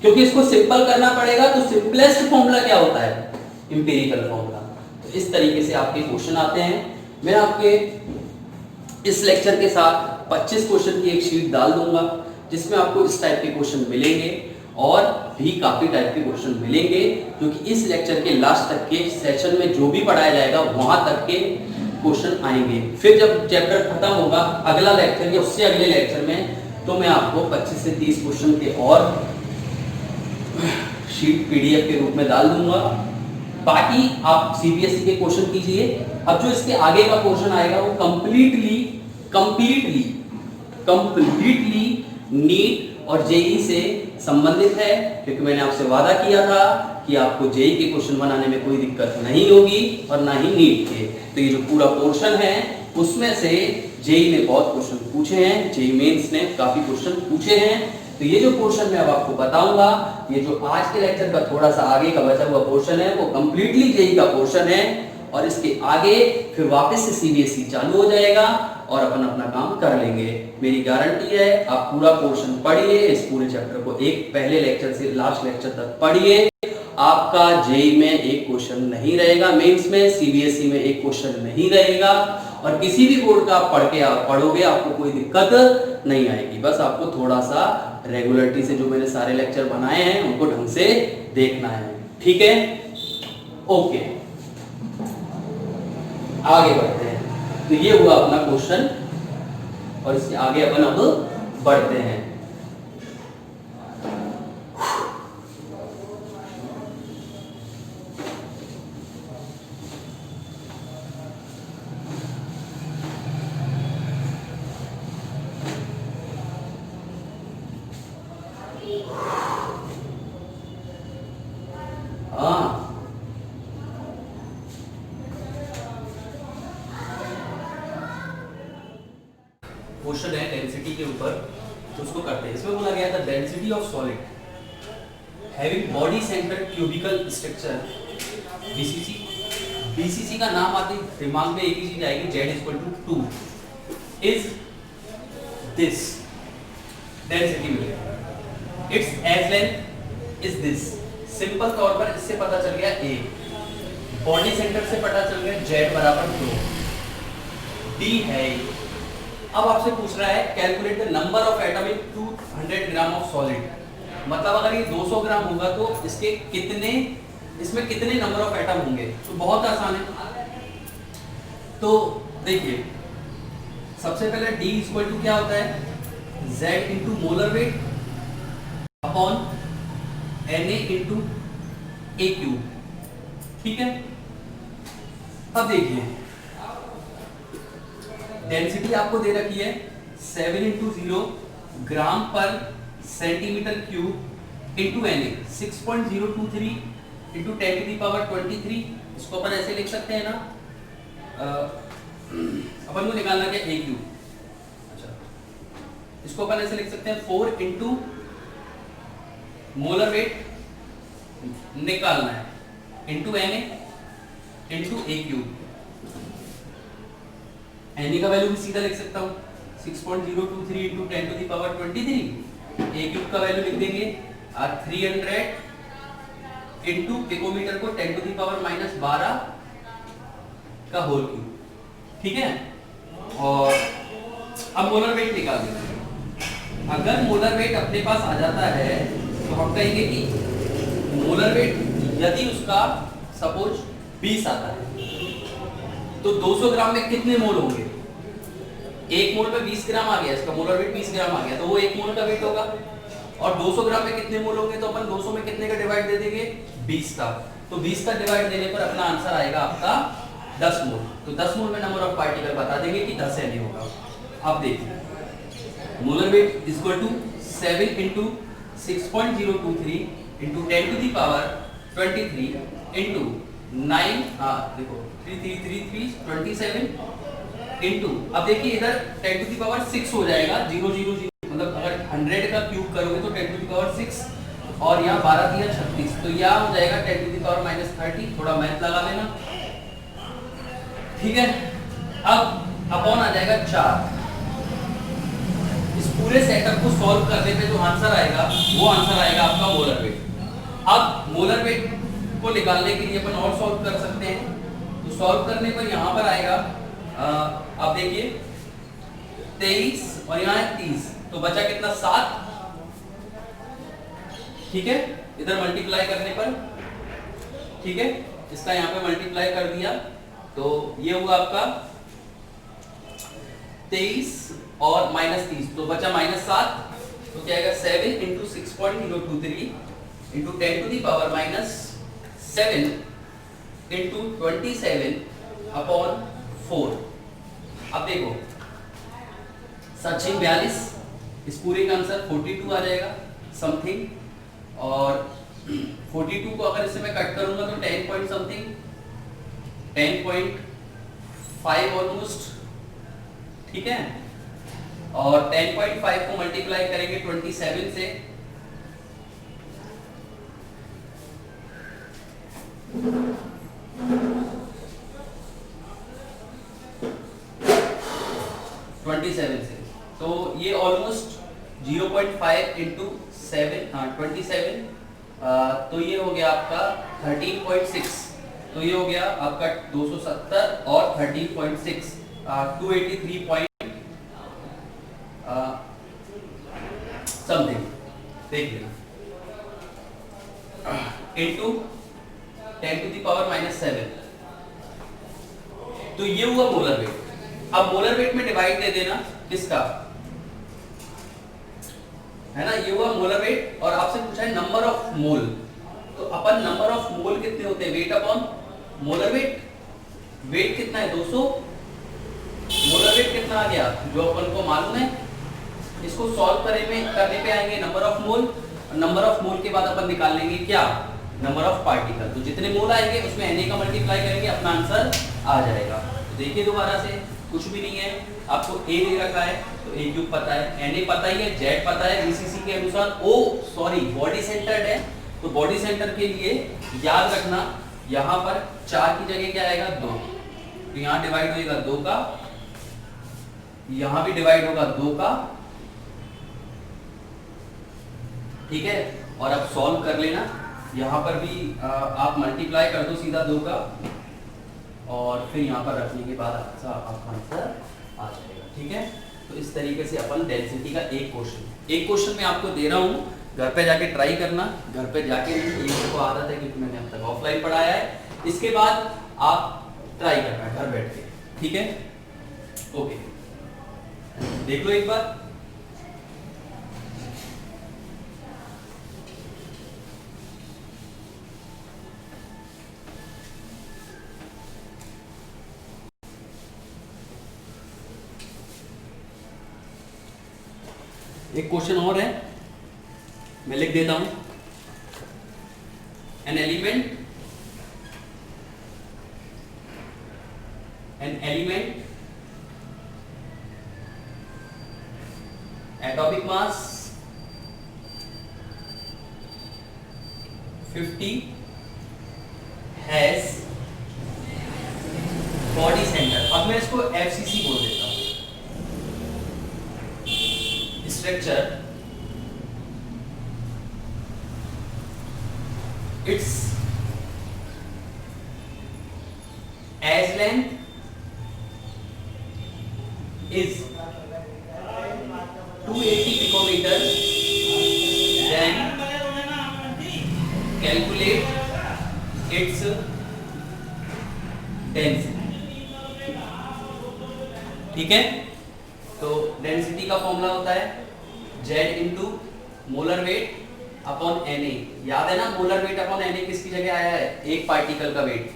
क्योंकि इसको सिंपल करना पड़ेगा, तो सिंपलेस्ट फॉर्मूला क्या होता है? Empirical formula. तो इस तरीके से आपके क्वेश्चन आते हैं। मैं आपके इस लेक्चर के साथ 25 क्वेश्चन की एक शीट डाल दूंगा, जिसमें आपको इस टाइप के क्वेश्चन मिलेंगे, और भी काफी टाइप के क्वेश्चन मिलेंगे, क्योंकि इस लेक्चर के लास्ट तक के सेशन में जो भी पढ़ाया जाएगा वहां तक के क्वेश्चन आएंगे। फिर जब चैप्टर खत्म होगा, अगला लेक्चर या उससे अगले लेक्चर में, तो मैं आपको 25 से 30 क्वेश्चन के और शीट PDF के रूप में डाल दूंगा। बाकी आप सीबीएसई के क्वेश्चन कीजिए। अब जो इसके आगे का पोर्शन आएगा वो कंप्लीटली नीट और जेई से संबंधित है, क्योंकि मैंने आपसे वादा किया था कि आपको जेई के क्वेश्चन बनाने में कोई दिक्कत नहीं होगी और ना ही नीट के। तो ये जो पूरा पोर्शन है उसमें से जेई ने बहुत क्वेश्चन पूछे हैं, जेई मेंस ने काफी क्वेश्चन पूछे हैं। तो ये जो पोर्शन मैं अब आपको बताऊंगा, ये जो आज के लेक्चर का थोड़ा सा आगे का बचा हुआ पोर्शन है वो कंप्लीटली जेई का पोर्शन है, और इसके आगे फिर वापस से सीबीएसई चालू हो जाएगा और अपन अपना काम कर लेंगे। मेरी गारंटी है, आप पूरा पोर्शन पढ़िए, इस पूरे चैप्टर को एक पहले लेक्चर से लास्ट लेक्चर तक पढ़िए। आपका जेई में एक क्वेश्चन नहीं रहेगा, मेंस में सीबीएसई में एक क्वेश्चन नहीं रहेगा, और किसी भी बोर्ड का आप पढ़ोगे आपको कोई दिक्कत नहीं आएगी। बस आपको थोड़ा सा रेगुलरिटी से जो मैंने सारे लेक्चर बनाए हैं उनको ढंग से देखना है, ठीक है? ओके, आगे बढ़ते हैं। तो ये हुआ अपना क्वेश्चन, और इसके आगे अपन अब बढ़ते हैं। क्वेश्चन है डेंसिटी के ऊपर, तो उसको करते हैं। इसमें बोला गया था density of solid having body centred cubical structure BCC. BCC का नाम आते ही दिमाग में एक ही चीज आएगी, Z = 2 इज दिस डेंसिटी मिलेगा। Its edge length is this. Simple तौर पर इससे पता चल गया A, बॉडी सेंटर से पता चल गया Z = 2, D है। अब आपसे पूछ रहा है calculate the number of atom in 200 gram of solid. मतलब अगर ये 200 ग्राम होगा तो इसमें कितने नंबर ऑफ एटम होंगे? तो बहुत आसान है। तो देखिए, सबसे पहले D = क्या होता है? Z × molar weight upon Na × A³, ठीक है? अब देखिए, डेंसिटी आपको दे रखी है 7 × 0 ग्राम पर centimetre cube into Na 6.023 into 10⁻23। इसको अपन ऐसे लिख सकते हैं ना, अपन को निकालना क्या A³। अच्छा, इसको अपन ऐसे लिख सकते हैं 4 × मोलर वेट निकालना है into Na into A³। Na का वैल्यू भी सीधा लिख सकता हूँ 6.023 इंटू 10⁻23। A³ का वैल्यू लिख देंगे 300 इंटू पिकोमीटर को 10⁻⁻12 का होल क्यूब, ठीक है? और अब मोलर वेट निकाल देंगे। अगर मोलर वेट अपने पास आ जाता है तो हम कहेंगे कि मोलर वेट यदि उसका सपोज 20 आता है तो 200 ग्राम में कितने मोल होंगे? एक मोल में 20 ग्राम आ गया, इसका मोलर वेट 20 ग्राम आ गया, तो वो एक मोल का वेट होगा। और 200 ग्राम में कितने मोल होंगे? तो अपन 200 में कितने का डिवाइड दे देंगे? 20 का। तो 20 का डिवाइड देने पर अपना आंसर आएगा आपका 10 मोल। तो 10 मोल में नंबर ऑफ पार्टिकल बता देंगे कि 10 Na होगा। अब देखिए, मोलर वेट = 7 × 6.023 इंटू 10⁻23 इंटू 9, देखो 3333 27 इंटू, अब देखिए इधर 10⁻6 हो जाएगा, 000, मतलब अगर 100 का क्यूब करोगे तो 10⁻6, और यहाँ 12 × 36, तो यहाँ हो जाएगा 10⁻30। थोड़ा मैथ लगा लेना, ठीक है? अब अपॉन आ जाएगा 4। इस पूरे सेटअप को सॉल्व करने पे जो आंसर आएगा वो आंसर आएगा आपका मोलर वेट। अब मोलर वेट को निकालने के लिए अपन और सॉल्व कर सकते हैं। तो सॉल्व करने पर यहाँ पर आएगा, अब देखिए 23 और यहाँ है 30, तो बचा कितना? 7, ठीक है? इधर मल्टीप्लाई करने पर, ठीक है, इसका यहाँ पे मल्टीप्लाई कर दिया तो ये हुआ आपका 23 और -30, तो बचा -7, तो क्या आएगा 7 × 6.023 इंटू 10⁻⁻7 इंटू 27 अपॉन 4। अब देखो 7×42, इस पूरे का आंसर 42 आ जाएगा समथिंग, और 42 को अगर इससे मैं कट करूंगा तो 10 पॉइंट समथिंग, 10.5 ऑलमोस्ट, ठीक है। और 10.5 को मल्टीप्लाई करेंगे 27 से, तो ये ऑलमोस्ट 0.5 इंटू 7, 27, तो ये हो गया आपका 13.6, तो ये हो गया आपका 270 और 13.6 283 पॉइंट समथिंग, देख लेना, इंटू 10⁻⁻7, तो ये हुआ मोलर वेट। अब मोलर वेट में डिवाइड दे देना किसका, है ना, ये हुआ मोलर वेट, और आपसे पूछा है नंबर ऑफ मोल, तो अपन नंबर ऑफ मोल कितने होते हैं, weight upon molar weight, weight कितना है 200, मोलर वेट कितना आ गया जो अपन को मालूम है, इसको सॉल्व करने पे आएंगे number of mole, number of mole के बाद अपन निकाल लेंगे क्या, नंबर ऑफ पार्टिकल, तो जितने मोल आएंगे उसमें Na का मल्टीप्लाई करेंगे, अपना आंसर आ जाएगा। तो देखिए दोबारा से, कुछ भी नहीं है, आपको A दे रखा है तो A क्यूब पता है, Na पता ही है, Z पता है, BCC के अनुसार बॉडी सेंटर्ड है, तो बॉडी सेंटर के लिए याद रखना यहाँ पर 4 की जगह क्या आएगा 2, तो यहाँ डिवाइड होगा 2 का, यहाँ भी डिवाइड होगा 2 का, ठीक है। और अब सॉल्व कर लेना, यहाँ पर भी आप मल्टीप्लाई कर दो सीधा 2 का, और फिर यहाँ पर रखने के बाद आपका आंसर आ जाएगा, ठीक है। तो इस तरीके से अपन डेंसिटी का एक क्वेश्चन मैं आपको दे रहा हूँ, घर पे जाके ट्राई करना, घर पे जाके नहीं, ये को आदत है क्योंकि मैंने अब तक ऑफलाइन पढ़ाया है, इसके बाद आप ट्राई करना घर बैठ के, ठीक है। ओके, देख लो एक बार। एक क्वेश्चन और है, मैं लिख देता हूं, an element atomic mass 50 has body centre, अब मैं इसको FCC बोल देता हूं, structure, its as length is 280 picometer, then calculate its density, ठीक है। तो डेंसिटी का फॉर्मूला होता है Z into molar weight upon Na, याद है ना, मोलर वेट अपॉन Na किसकी जगह आया है, एक पार्टिकल का वेट,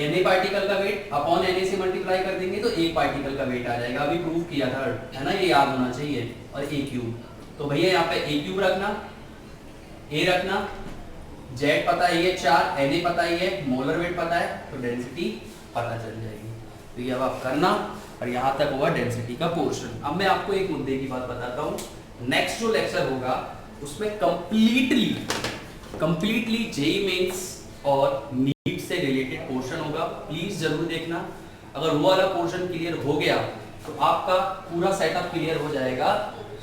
Na पार्टिकल का वेट अपॉन Na से मल्टीप्लाई कर देंगे तो एक पार्टिकल का वेट आ जाएगा, अभी प्रूव किया था, है ना, ये याद होना चाहिए। और A क्यूब, तो भैया यहाँ पे A क्यूब रखना, A रखना, Z पता है ये 4, Na पता है ये, मोलर वेट पता है, तो डेंसिटी पता चल जाएगी। तो ये अब आप करना, और यहाँ तक हुआ डेंसिटी का पोर्शन। अब मैं आपको एक मुद्दे की बात बताता हूँ, नेक्स्ट जो लेक्चर होगा उसमें कंप्लीटली जेईई मेंस और नीट से रिलेटेड पोर्शन होगा, प्लीज जरूर देखना। अगर वो वाला पोर्शन क्लियर हो गया तो आपका पूरा सेटअप क्लियर हो जाएगा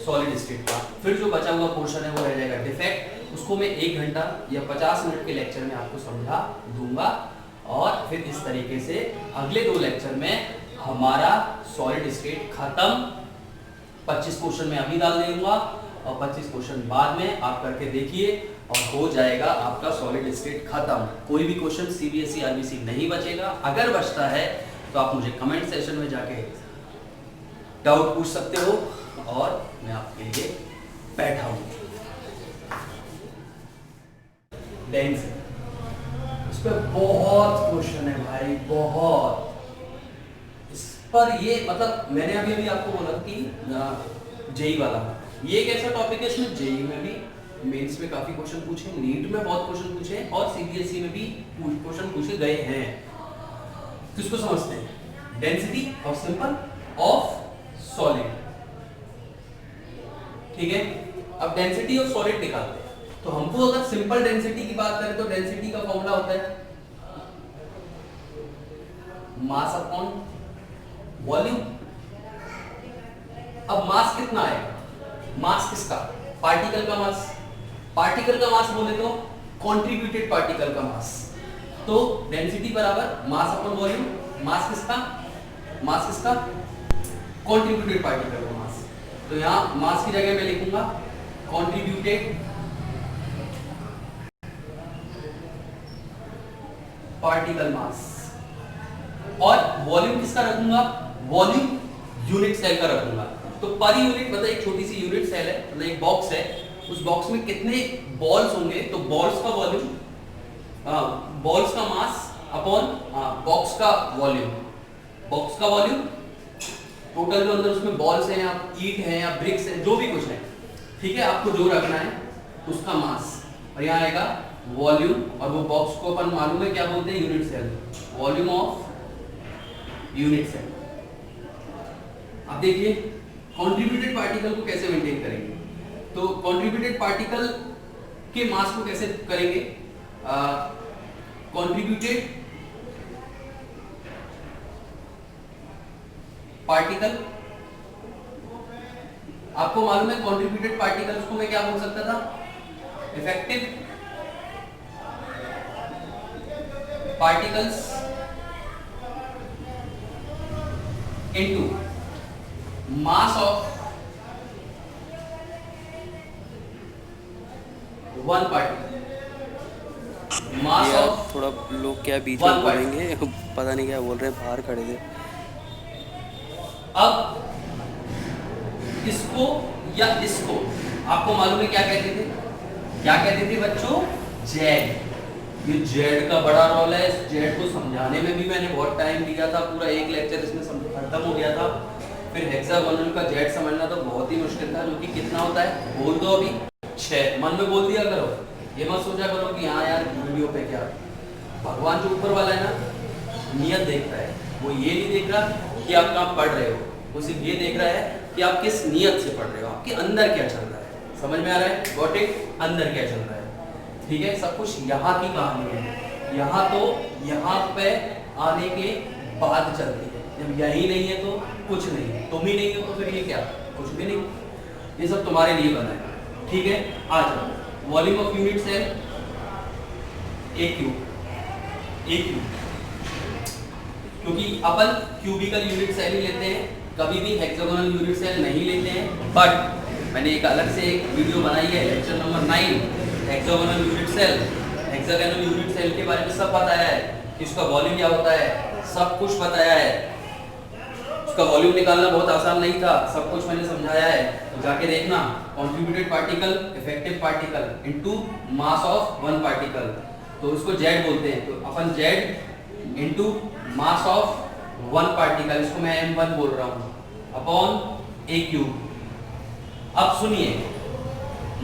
सॉलिड स्टेट का। फिर जो बचा हुआ पोर्शन है वो रह जाएगा डिफेक्ट, उसको मैं 1 घंटा या 50 मिनट के लेक्चर में आपको समझा दूंगा, और फिर इस तरीके से अगले 2 लेक्चर में हमारा सॉलिड स्टेट खत्म। 25 क्वेश्चन मैं अभी डाल दूंगा और 25 क्वेश्चन बाद में आप करके देखिए, और हो जाएगा आपका सॉलिड स्टेट खत्म। कोई भी क्वेश्चन सीबीएसई आरबीसी नहीं बचेगा। अगर बचता है तो आप मुझे कमेंट सेक्शन में जाके डाउट पूछ सकते हो, और मैं आपके लिए बैठा हूं। डेंसिटी, इस पर बहुत बहुत। इस पर ये मतलब मैंने अभी अभी आपको बोला कि जेई वाला ये एक ऐसा टॉपिक है, इसमें जेई में भी, मेंस में काफी क्वेश्चन पूछे, नीट में बहुत क्वेश्चन पूछे और सीबीएसई में भी क्वेश्चन पूछे गए हैं। किसको समझते हैं? Density of simple of solid. ठीक है, अब डेंसिटी ऑफ सॉलिड निकालते हैं। तो हमको अगर सिंपल डेंसिटी की बात करें तो डेंसिटी का फॉर्मूला होता है मास अपॉन वॉल्यूम। अब मास कितना है? मास किसका? पार्टिकल का मास। पार्टिकल का मास बोले तो कंट्रीब्यूटेड पार्टिकल का मास। तो डेंसिटी बराबर मास अपॉन वॉल्यूम। मास किसका? मास किसका? कंट्रीब्यूटेड पार्टिकल का मास। तो यहां मास की जगह मैं लिखूंगा कंट्रीब्यूटेड पार्टिकल मास। और वॉल्यूम किसका रखूंगा? वॉल्यूम यूनिट सेल का रखूंगा। तो पर यूनिट मतलब एक छोटी सी यूनिट सेल है, मतलब एक बॉक्स है, उस बॉक्स में कितने बॉल्स होंगे तो बॉल्स का वॉल्यूम, बॉल्स का मास अपॉन बॉक्स का वॉल्यूम। बॉक्स का वॉल्यूम टोटल जो अंदर उसमें बॉल्स हैं या ईट हैं या ब्रिक्स हैं, जो भी कुछ है, ठीक है, आपको जो रखना है उसका मास। और यहाँ आएगा वॉल्यूम, और वो बॉक्स को अपन मालूम है क्या बोलते हैं? Unit cell. Volume of unit cell. अब देखिए कंट्रीब्यूटेड पार्टिकल को कैसे मेंटेन करेंगे। तो कंट्रीब्यूटेड पार्टिकल के मास को कैसे करेंगे? कंट्रीब्यूटेड पार्टिकल, आपको मालूम है कंट्रीब्यूटेड पार्टिकल्स को मैं क्या बोल सकता था? Effective particles into mass of one particle. Mass of थोड़ा लोग क्या बीच में बोलेंगे पता नहीं क्या बोल रहे हैं, बाहर खड़े थे। अब इसको या इसको आपको मालूम है क्या कहते थे? क्या कहते थे बच्चों? जेड। ये जेड का बड़ा रोल है। इस जेड को समझाने में भी मैंने बहुत टाइम लिया था, पूरा एक लेक्चर इसमें खत्म हो गया था। फिर हेक्सागोनल का जेड समझना तो बहुत ही मुश्किल था, जो कि कितना होता है बोल दो अभी? 6। मन में बोल दिया करो, ये मत सोचा करो कि हाँ यार वीडियो पे क्या। भगवान जो ऊपर वाला है ना, नियत देखता है। वो ये नहीं देख रहा कि आप कहाँ पढ़ रहे हो, वो सिर्फ ये देख रहा है कि आप किस नियत से पढ़ रहे हो, आपके अंदर क्या चल रहा है। समझ में आ रहा है? Got it? अंदर क्या चल रहा है, ठीक है। सब कुछ यहाँ की कहानी है। यहाँ तो यहाँ पे आने के बाद चलती है। जब यही नहीं है तो कुछ नहीं है, तुम ही नहीं हो तो फिर ये क्या? कुछ भी नहीं। ये सब तुम्हारे लिए बना है, ठीक है। आ जाओ, volume of unit cell a cube. क्योंकि अपन क्यूबिकल यूनिट सेल ही लेते हैं, कभी भी हेक्सागोनल यूनिट सेल नहीं लेते हैं। बट मैंने एक अलग से एक वीडियो बनाई है, lecture number 9, hexagonal unit cell. Hexagonal unit cell के बारे में सब बताया है कि उसका वॉल्यूम क्या होता है, सब कुछ बताया है। उसका वॉल्यूम निकालना बहुत आसान नहीं था, सब कुछ मैंने समझाया है, तो जाके देखना। Contributed particle, effective particle into mass of one particle, तो उसको जेड बोलते हैं। तो अपन Z into mass of one particle, इसको मैं m1 बोल रहा हूँ, अपॉन ए क्यूब। अब सुनिए,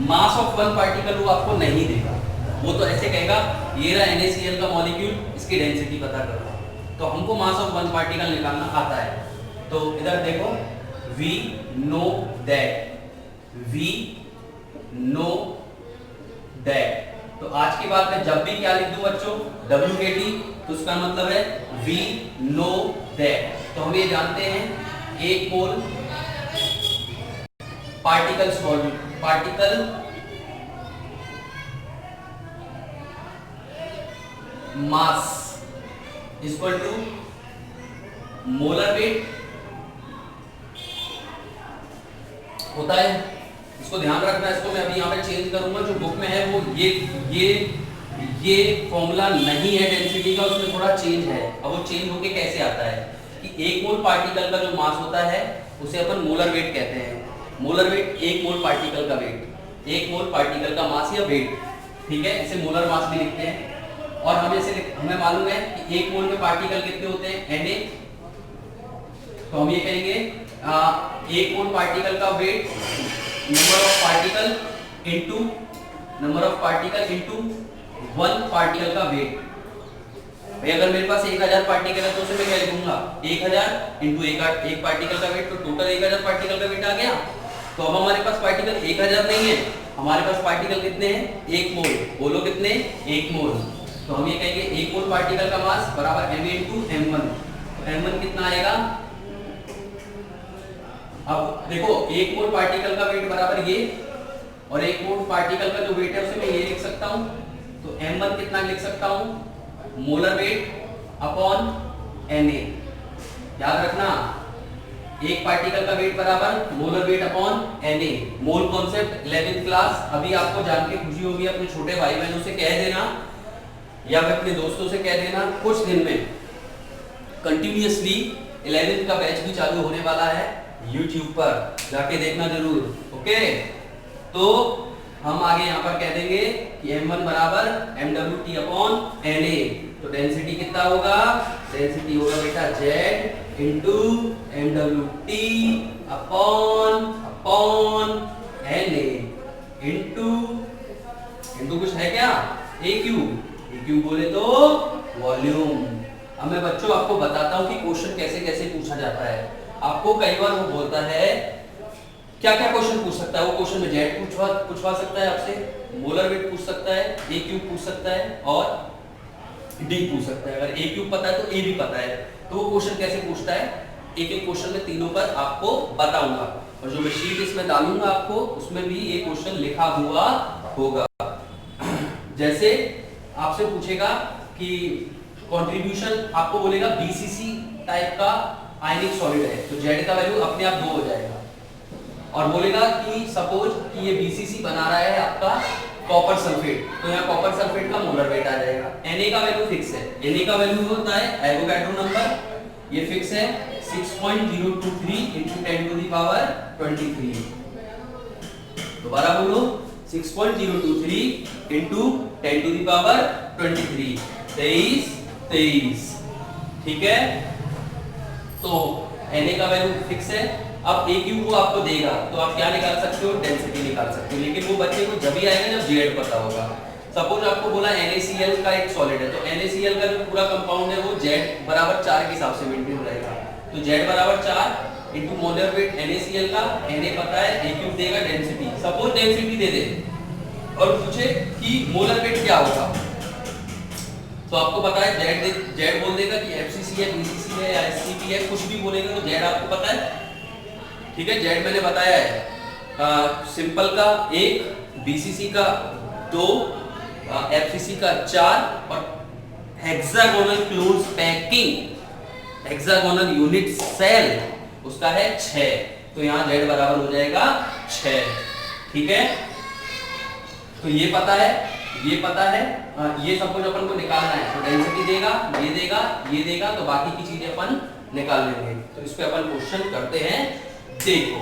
मास ऑफ वन पार्टिकल वो आपको नहीं देगा, वो तो ऐसे कहेगा ये रहा NaCl का मॉलिक्यूल, इसकी डेंसिटी पता करो। तो हमको मास ऑफ वन पार्टिकल निकालना आता है। तो इधर देखो, वी नो दैट। तो आज के बाद में जब भी क्या लिख दूं बच्चों, WKT, तो उसका मतलब है वी नो दैट। तो हम ये जानते हैं 1 mole particle mass equal to molar weight होता है। इसको ध्यान रखना, इसको मैं अभी यहाँ पे चेंज करूंगा। जो बुक में है वो ये फॉर्मूला नहीं है डेंसिटी का, उसमें थोड़ा चेंज है। अब वो चेंज होके कैसे आता है कि 1 मोल पार्टिकल का जो मास होता है उसे अपन मोलर वेट कहते हैं। मोलर वेट 1 मोल पार्टिकल का वेट, 1 मोल पार्टिकल का मास या वेट, ठीक है। इसे मोलर मास भी लिखते हैं। और हमें मालूम है कि एक मोल में पार्टिकल कितने होते हैं Na, तो हम ये कहेंगे एक मोल पार्टिकल का weight number of particle into one particle का वेट। भाई अगर मेरे पास 1000 पार्टिकल है तो उसे मैं क्या लिखूंगा 1000 इनटू एक पार्टिकल का वेट, तो टोटल 1000 पार्टिकल का वेट आ गया। तो अब हमारे पास पार्टिकल 1000 नहीं है, हमारे पास पार्टिकल कितने हैं 1 मोल। बोलो कितने 1 मोल। तो हम ये कहेंगे 1 मोल पार्टिकल का मास बराबर Ma इनटू m1। तो m1 कितना आएगा, अब देखो 1 मोल पार्टिकल का वेट बराबर ये, और 1 मोल पार्टिकल का जो वेट है उसे मैं ये लिख सकता हूं। तो m1 कितना लिख सकता हूं, मोलर वेट अपॉन Na। याद रखना एक पार्टिकल का वेट बराबर molar weight upon Na। Mole concept 11th class अभी आपको जान के खुशी होगी। अपने छोटे भाई बहनों से कह देना या फिर अपने दोस्तों से कह देना, कुछ दिन में कंटिन्यूअसली 11th का बैच भी चालू होने वाला है YouTube पर, जाके देखना जरूर। ओके, तो हम आगे यहाँ पर कह देंगे कि m1 बराबर mWt अपॉन Na। तो डेंसिटी कितना होगा, डेंसिटी होगा बेटा Z into mWt upon Na into कुछ है क्या AQ बोले तो वॉल्यूम। अब मैं बच्चों आपको बताता हूँ कि क्वेश्चन कैसे कैसे पूछा जाता है। आपको कई बार वो बोलता है क्या क्या क्वेश्चन पूछ सकता है, वो क्वेश्चन में जेड पूछवा सकता है आपसे, मोलर वेट पूछ सकता है, ए क्यूब पूछ सकता है और डी पूछ सकता है। अगर ए क्यूब पता है तो ए भी पता है। तो वो क्वेश्चन कैसे पूछता है, एक एक क्वेश्चन में तीनों पर आपको बताऊंगा, और जो मैं शीट इसमें डालूंगा आपको उसमें भी ये क्वेश्चन लिखा हुआ होगा। जैसे आपसे पूछेगा कि कंट्रीब्यूशन, आपको बोलेगा बीसीसी टाइप का आयनिक सॉलिड है, तो जेड का वैल्यू अपने आप 2 हो जाएगा। और बोलेगा कि सपोज कि ये बीसीसी बना रहा है आपका कॉपर सल्फेट, तो यहाँ कॉपर सल्फेट का मोलर वेट आ जाएगा। Na का वैल्यू फिक्स है, Na का वैल्यू होता है एवोगाड्रो नंबर, ये फिक्स है 6.023 into 10 to the power 23। दोबारा बोलो 6.023 into 10 to the power 23, 23। ठीक है, तो Na का वैल्यू फिक्स है। अब AQ को आपको देगा तो आप क्या निकाल सकते हो, डेंसिटी निकाल सकते हो, लेकिन वो बच्चे को जब ही आएगा जब जेड पता होगा। सपोज आपको बोला NaCl का एक सॉलिड है, तो NaCl का जो पूरा कंपाउंड है वो Z बराबर 4 के हिसाब से मेंटेन रहेगा। तो Z बराबर 4 इनटू मोलर वेट NaCl का, Na पता है, AQ देगा डेंसिटी। सपोज डेंसिटी दे दे और पूछे कि मोलर वेट क्या होगा, तो आपको पता है Z बोल देगा कि FCC है, BCC है या SCP है, कुछ भी बोलेगा तो Z आपको पता है। ठीक है, Z मैंने बताया है, सिंपल का 1, BCC का 2, FCC का 4 और hexagonal close packing hexagonal unit cell उसका है 6। तो यहाँ Z बराबर हो जाएगा 6। ठीक है, तो ये पता है, ये सपोज अपन को निकालना है, तो डेंसिटी देगा, ये देगा, तो बाकी की चीजें अपन निकाल लेंगे। तो इस पे अपन क्वेश्चन करते हैं, देखो